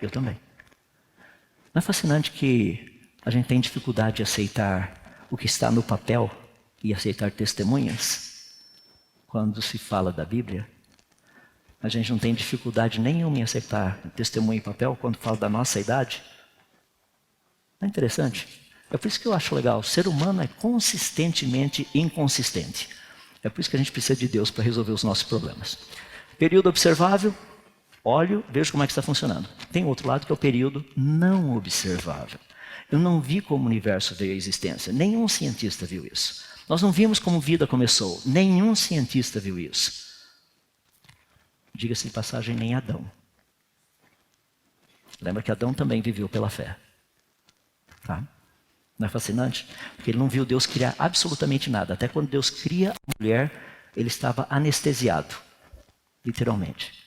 Eu também. Não é fascinante que a gente tem dificuldade de aceitar o que está no papel e aceitar testemunhas? Quando se fala da Bíblia, a gente não tem dificuldade nenhuma em aceitar testemunho em papel quando fala da nossa idade? Não é interessante? É por isso que eu acho legal. O ser humano é consistentemente inconsistente. É por isso que a gente precisa de Deus para resolver os nossos problemas. Período observável, olho, vejo como é que está funcionando. Tem outro lado que é o período não observável. Eu não vi como o universo veio à existência. Nenhum cientista viu isso. Nós não vimos como vida começou. Nenhum cientista viu isso. Diga-se de passagem, nem Adão. Lembra que Adão também viveu pela fé. Tá? Não é fascinante? Porque ele não viu Deus criar absolutamente nada. Até quando Deus cria a mulher, ele estava anestesiado. Literalmente.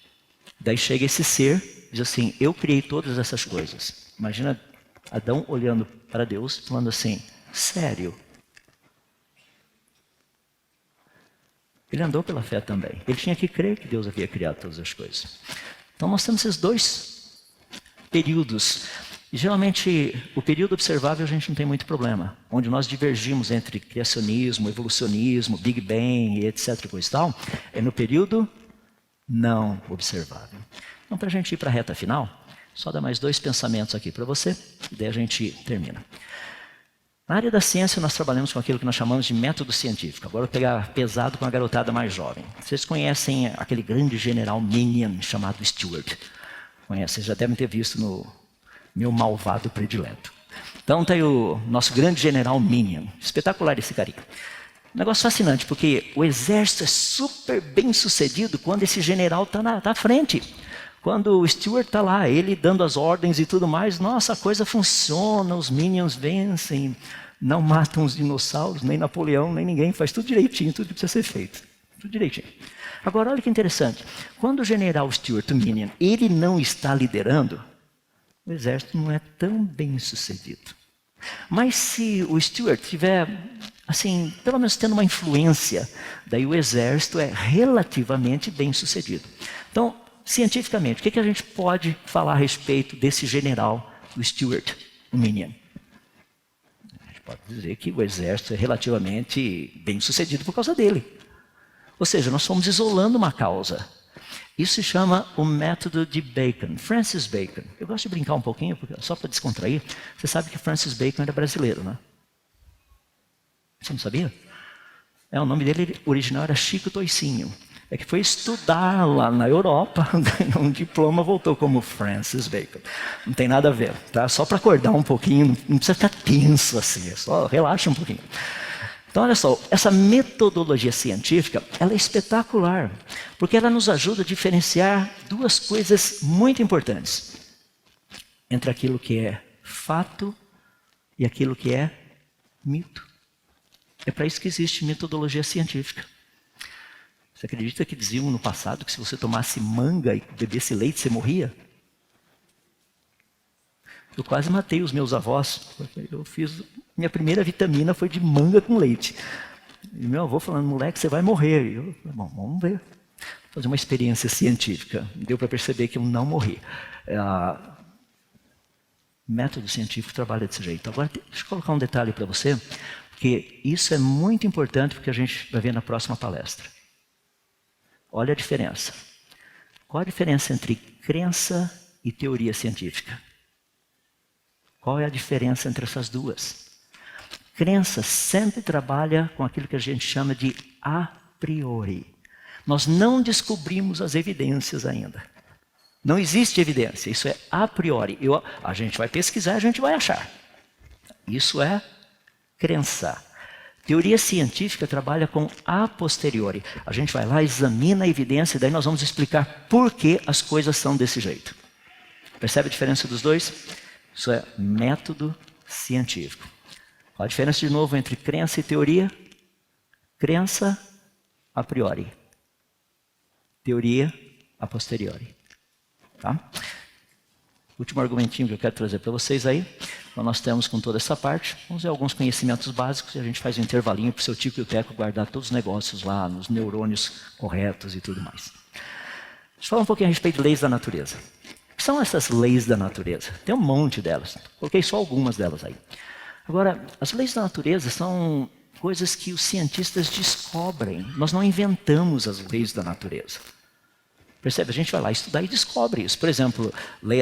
Daí chega esse ser, diz assim, eu criei todas essas coisas. Imagina Adão olhando para Deus, falando assim, sério? Ele andou pela fé também. Ele tinha que crer que Deus havia criado todas as coisas. Então nós temos esses dois períodos. E geralmente o período observável a gente não tem muito problema. Onde nós divergimos entre criacionismo, evolucionismo, Big Bang, etc. Coisa e tal, é no período não observável. Então, para a gente ir para a reta final, só dar mais dois pensamentos aqui para você, e daí a gente termina. Na área da ciência, nós trabalhamos com aquilo que nós chamamos de método científico. Agora eu vou pegar pesado com a garotada mais jovem. Vocês conhecem aquele grande general Minion chamado Stewart? Conhecem, vocês já devem ter visto no Meu Malvado Predileto. Então tem o nosso grande general Minion. Espetacular esse carinha. Um negócio fascinante, porque o exército é super bem sucedido quando esse general está à frente. Quando o Stewart está lá, ele dando as ordens e tudo mais, nossa, a coisa funciona, os Minions vencem, não matam os dinossauros, nem Napoleão, nem ninguém, faz tudo direitinho, tudo que precisa ser feito. tudo direitinho. Agora, olha que interessante. Quando o general Stuart Minion, ele não está liderando, o exército não é tão bem sucedido. Mas se o Stuart tiver, assim, pelo menos tendo uma influência, daí o exército é relativamente bem sucedido. Então, cientificamente, o que a gente pode falar a respeito desse general, o Stuart Minion? A gente pode dizer que o exército é relativamente bem sucedido por causa dele. Ou seja, nós fomos isolando uma causa. Isso se chama o método de Bacon, Francis Bacon. Eu gosto de brincar um pouquinho, só para descontrair. Você sabe que Francis Bacon era brasileiro, né? Você não sabia? O nome dele original era Chico Toicinho. É que foi estudar lá na Europa, ganhou um diploma, voltou como Francis Bacon. Não tem nada a ver, tá? Só para acordar um pouquinho, não precisa ficar tenso assim, só relaxa um pouquinho. Então, olha só, essa metodologia científica, ela é espetacular, porque ela nos ajuda a diferenciar duas coisas muito importantes entre aquilo que é fato e aquilo que é mito. É para isso que existe metodologia científica. Você acredita que diziam no passado que se você tomasse manga e bebesse leite, você morria? Eu quase matei os meus avós. Minha primeira vitamina foi de manga com leite. E meu avô falando, moleque, você vai morrer. E eu, bom, vamos ver. Vou fazer uma experiência científica. Deu para perceber que eu não morri. Método científico trabalha desse jeito. Agora, deixa eu colocar um detalhe para você, porque isso é muito importante porque a gente vai ver na próxima palestra. Olha a diferença. Qual a diferença entre crença e teoria científica? Qual é a diferença entre essas duas? Crença sempre trabalha com aquilo que a gente chama de a priori. Nós não descobrimos as evidências ainda. Não existe evidência, isso é a priori. A gente vai pesquisar, a gente vai achar. Isso é crença. Teoria científica trabalha com a posteriori. A gente vai lá, examina a evidência, e daí nós vamos explicar por que as coisas são desse jeito. Percebe a diferença dos dois? Isso é método científico. Qual a diferença, de novo, entre crença e teoria? Crença a priori. Teoria a posteriori. Tá? Último argumentinho que eu quero trazer para vocês aí. Então nós temos com toda essa parte, vamos ver alguns conhecimentos básicos e a gente faz um intervalinho para o seu Tico e o Teco guardar todos os negócios lá, nos neurônios corretos e tudo mais. Deixa eu falar um pouquinho a respeito de leis da natureza. O que são essas leis da natureza? Tem um monte delas. Coloquei só algumas delas aí. Agora, as leis da natureza são coisas que os cientistas descobrem. Nós não inventamos as leis da natureza. Percebe? A gente vai lá estudar e descobre isso. Por exemplo,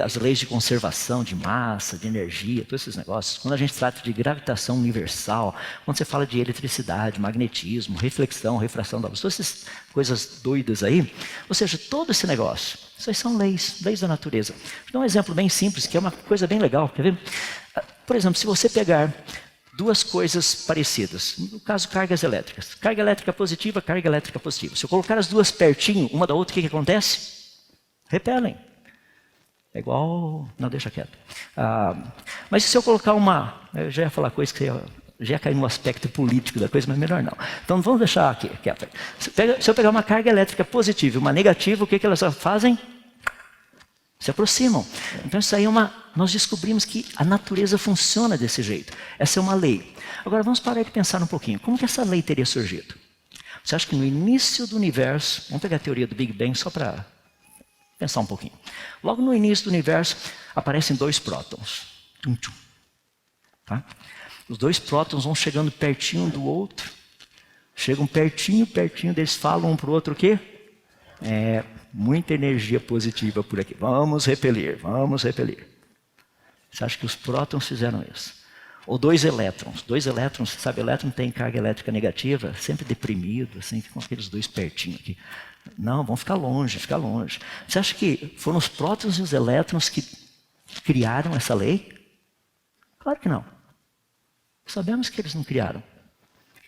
as leis de conservação de massa, de energia, todos esses negócios. Quando a gente trata de gravitação universal, quando você fala de eletricidade, magnetismo, reflexão, refração da luz, todas essas coisas doidas aí, ou seja, todo esse negócio, isso aí são leis da natureza. Vou dar um exemplo bem simples, que é uma coisa bem legal. Quer ver? Por exemplo, se você pegar duas coisas parecidas, no caso cargas elétricas, carga elétrica positiva, carga elétrica positiva. Se eu colocar as duas pertinho, uma da outra, o que acontece? Repelem. É igual... Não, deixa quieto. Mas se eu colocar uma... Eu já ia falar coisa que já ia cair no aspecto político da coisa, mas melhor não. Então vamos deixar aqui, quieto. Se eu pegar uma carga elétrica positiva e uma negativa, o que elas fazem? Se aproximam. Então isso aí nós descobrimos que a natureza funciona desse jeito. Essa é uma lei. Agora vamos parar de pensar um pouquinho. Como que essa lei teria surgido? Você acha que no início do universo, vamos pegar a teoria do Big Bang só para pensar um pouquinho. Logo no início do universo aparecem dois prótons. Tum, tum. Tá? Os dois prótons vão chegando pertinho do outro. Chegam pertinho, eles falam um para o outro o quê? Muita energia positiva por aqui. Vamos repelir, vamos repelir. Você acha que os prótons fizeram isso? Ou dois elétrons. Dois elétrons, você sabe, elétron tem carga elétrica negativa, sempre deprimido, assim, ficam aqueles dois pertinho aqui. Não, vão ficar longe, ficar longe. Você acha que foram os prótons e os elétrons que criaram essa lei? Claro que não. Sabemos que eles não criaram.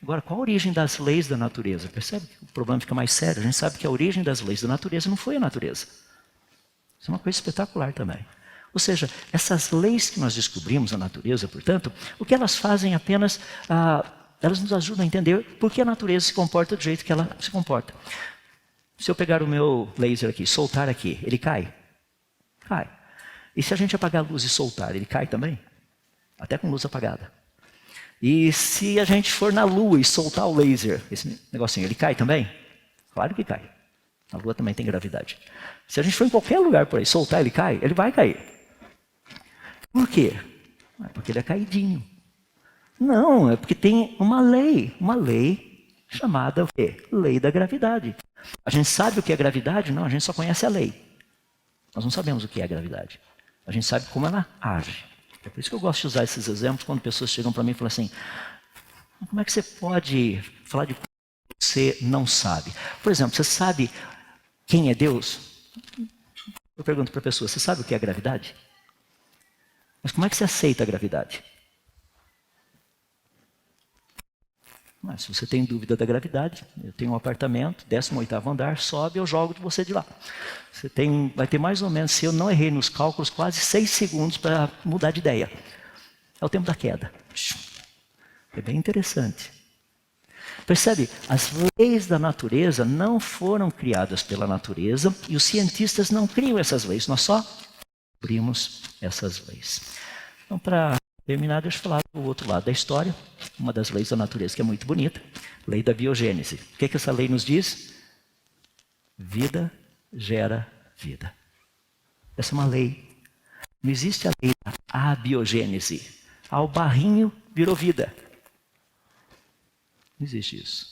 Agora, qual a origem das leis da natureza? Percebe que o problema fica mais sério? A gente sabe que a origem das leis da natureza não foi a natureza. Isso é uma coisa espetacular também. Ou seja, essas leis que nós descobrimos na natureza, portanto, o que elas fazem apenas elas nos ajudam a entender por que a natureza se comporta do jeito que ela se comporta. Se eu pegar o meu laser aqui, soltar aqui, ele cai? Cai. E se a gente apagar a luz e soltar, ele cai também? Até com luz apagada. E se a gente for na Lua e soltar o laser, esse negocinho, ele cai também? Claro que cai. A Lua também tem gravidade. Se a gente for em qualquer lugar por aí, soltar, ele cai? Ele vai cair. Por quê? Porque ele é caidinho. Não, é porque tem uma lei chamada o quê? Lei da gravidade. A gente sabe o que é gravidade? Não, a gente só conhece a lei. Nós não sabemos o que é a gravidade. A gente sabe como ela age. É por isso que eu gosto de usar esses exemplos quando pessoas chegam para mim e falam assim, como é que você pode falar de coisa que você não sabe? Por exemplo, você sabe quem é Deus? Eu pergunto para a pessoa, você sabe o que é a gravidade? Mas como é que você aceita a gravidade? Mas se você tem dúvida da gravidade, eu tenho um apartamento, 18º andar, sobe, eu jogo você de lá. Vai ter mais ou menos, se eu não errei nos cálculos, quase 6 segundos para mudar de ideia. É o tempo da queda. É bem interessante. Percebe? As leis da natureza não foram criadas pela natureza e os cientistas não criam essas leis, nós só cumprimos essas leis. Então, para terminar, deixa eu falar do outro lado da história, uma das leis da natureza que é muito bonita, lei da biogênese. O que essa lei nos diz? Vida gera vida. Essa é uma lei. Não existe a lei da abiogênese. O barrinho virou vida. Não existe isso.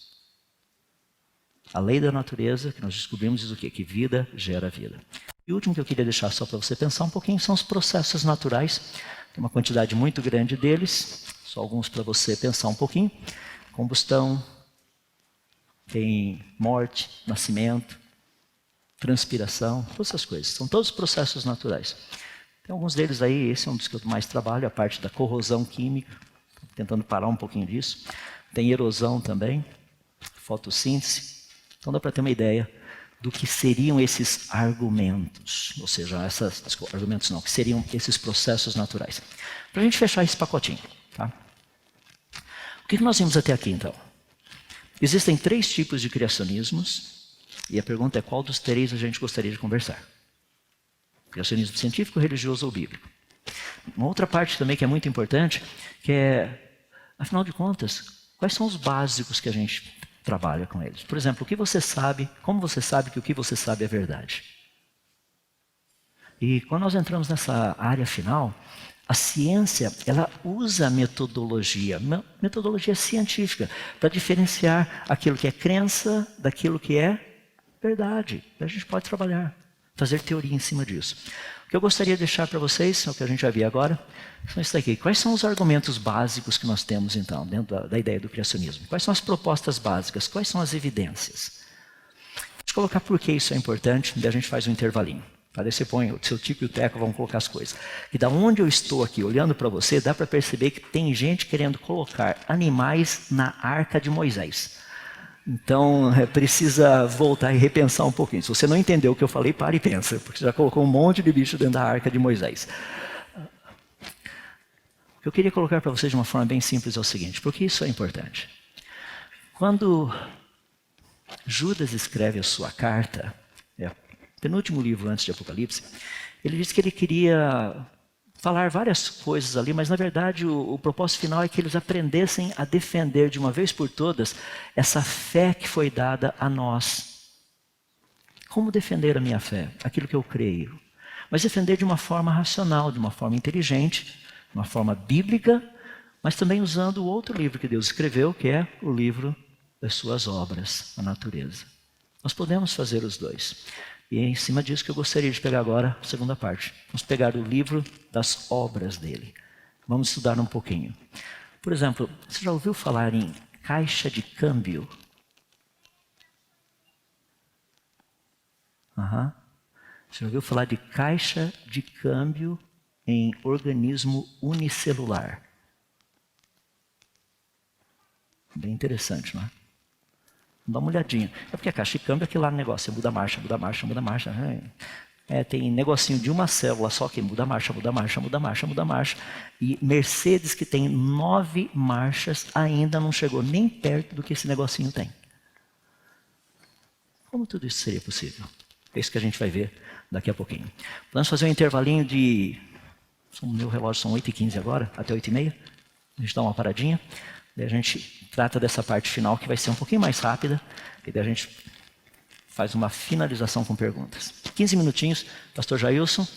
A lei da natureza que nós descobrimos diz o quê? Que vida gera vida. E o último que eu queria deixar só para você pensar um pouquinho são os processos naturais. Tem uma quantidade muito grande deles, só alguns para você pensar um pouquinho. Combustão, tem morte, nascimento, transpiração, todas essas coisas. São todos processos naturais. Tem alguns deles aí, esse é um dos que eu mais trabalho, a parte da corrosão química, tentando parar um pouquinho disso. Tem erosão também, fotossíntese. Então dá para ter uma ideia do que seriam esses argumentos, ou seja, argumentos não, que seriam esses processos naturais. Para a gente fechar esse pacotinho, tá? O que nós vimos até aqui, então? Existem 3 tipos de criacionismos, e a pergunta é qual dos 3 a gente gostaria de conversar? Criacionismo científico, religioso ou bíblico? Uma outra parte também que é muito importante, que é, afinal de contas, quais são os básicos que a gente trabalha com eles? Por exemplo, o que você sabe, como você sabe que o que você sabe é verdade? E quando nós entramos nessa área final, a ciência, ela usa metodologia científica, para diferenciar aquilo que é crença daquilo que é verdade. A gente pode trabalhar, fazer teoria em cima disso. O que eu gostaria de deixar para vocês, o que a gente vai ver agora, são isso daqui. Quais são os argumentos básicos que nós temos, então, dentro da ideia do criacionismo? Quais são as propostas básicas? Quais são as evidências? Deixa eu colocar por que isso é importante, daí a gente faz um intervalinho. Daí você põe o seu Tico e o Teco, vão colocar as coisas. E da onde eu estou aqui, olhando para você, dá para perceber que tem gente querendo colocar animais na arca de Moisés. Então, precisa voltar e repensar um pouquinho. Se você não entendeu o que eu falei, para e pensa, porque você já colocou um monte de bicho dentro da arca de Moisés. O que eu queria colocar para vocês de uma forma bem simples é o seguinte, porque isso é importante. Quando Judas escreve a sua carta, o penúltimo livro antes de Apocalipse, ele diz que ele queria falar várias coisas ali, mas na verdade o propósito final é que eles aprendessem a defender de uma vez por todas essa fé que foi dada a nós. Como defender a minha fé? Aquilo que eu creio. Mas defender de uma forma racional, de uma forma inteligente, de uma forma bíblica, mas também usando o outro livro que Deus escreveu, que é o livro das suas obras, a natureza. Nós podemos fazer os dois. E é em cima disso que eu gostaria de pegar agora a segunda parte. Vamos pegar o livro das obras dele. Vamos estudar um pouquinho. Por exemplo, você já ouviu falar em caixa de câmbio? Você já ouviu falar de caixa de câmbio em organismo unicelular? Bem interessante, não é? Dá uma olhadinha. É porque a caixa de câmbio é aquele lá no negócio, você muda a marcha, muda a marcha, muda a marcha. tem negocinho de uma célula só que muda marcha, muda marcha, muda marcha, muda marcha. E Mercedes, que tem 9 marchas, ainda não chegou nem perto do que esse negocinho tem. Como tudo isso seria possível? É isso que a gente vai ver daqui a pouquinho. Vamos fazer um intervalinho de... No meu relógio são 8h15 agora, até 8h30. A gente dá uma paradinha. Daí a gente trata dessa parte final, que vai ser um pouquinho mais rápida. E daí a gente faz uma finalização com perguntas. 15 minutinhos. Pastor Jailson.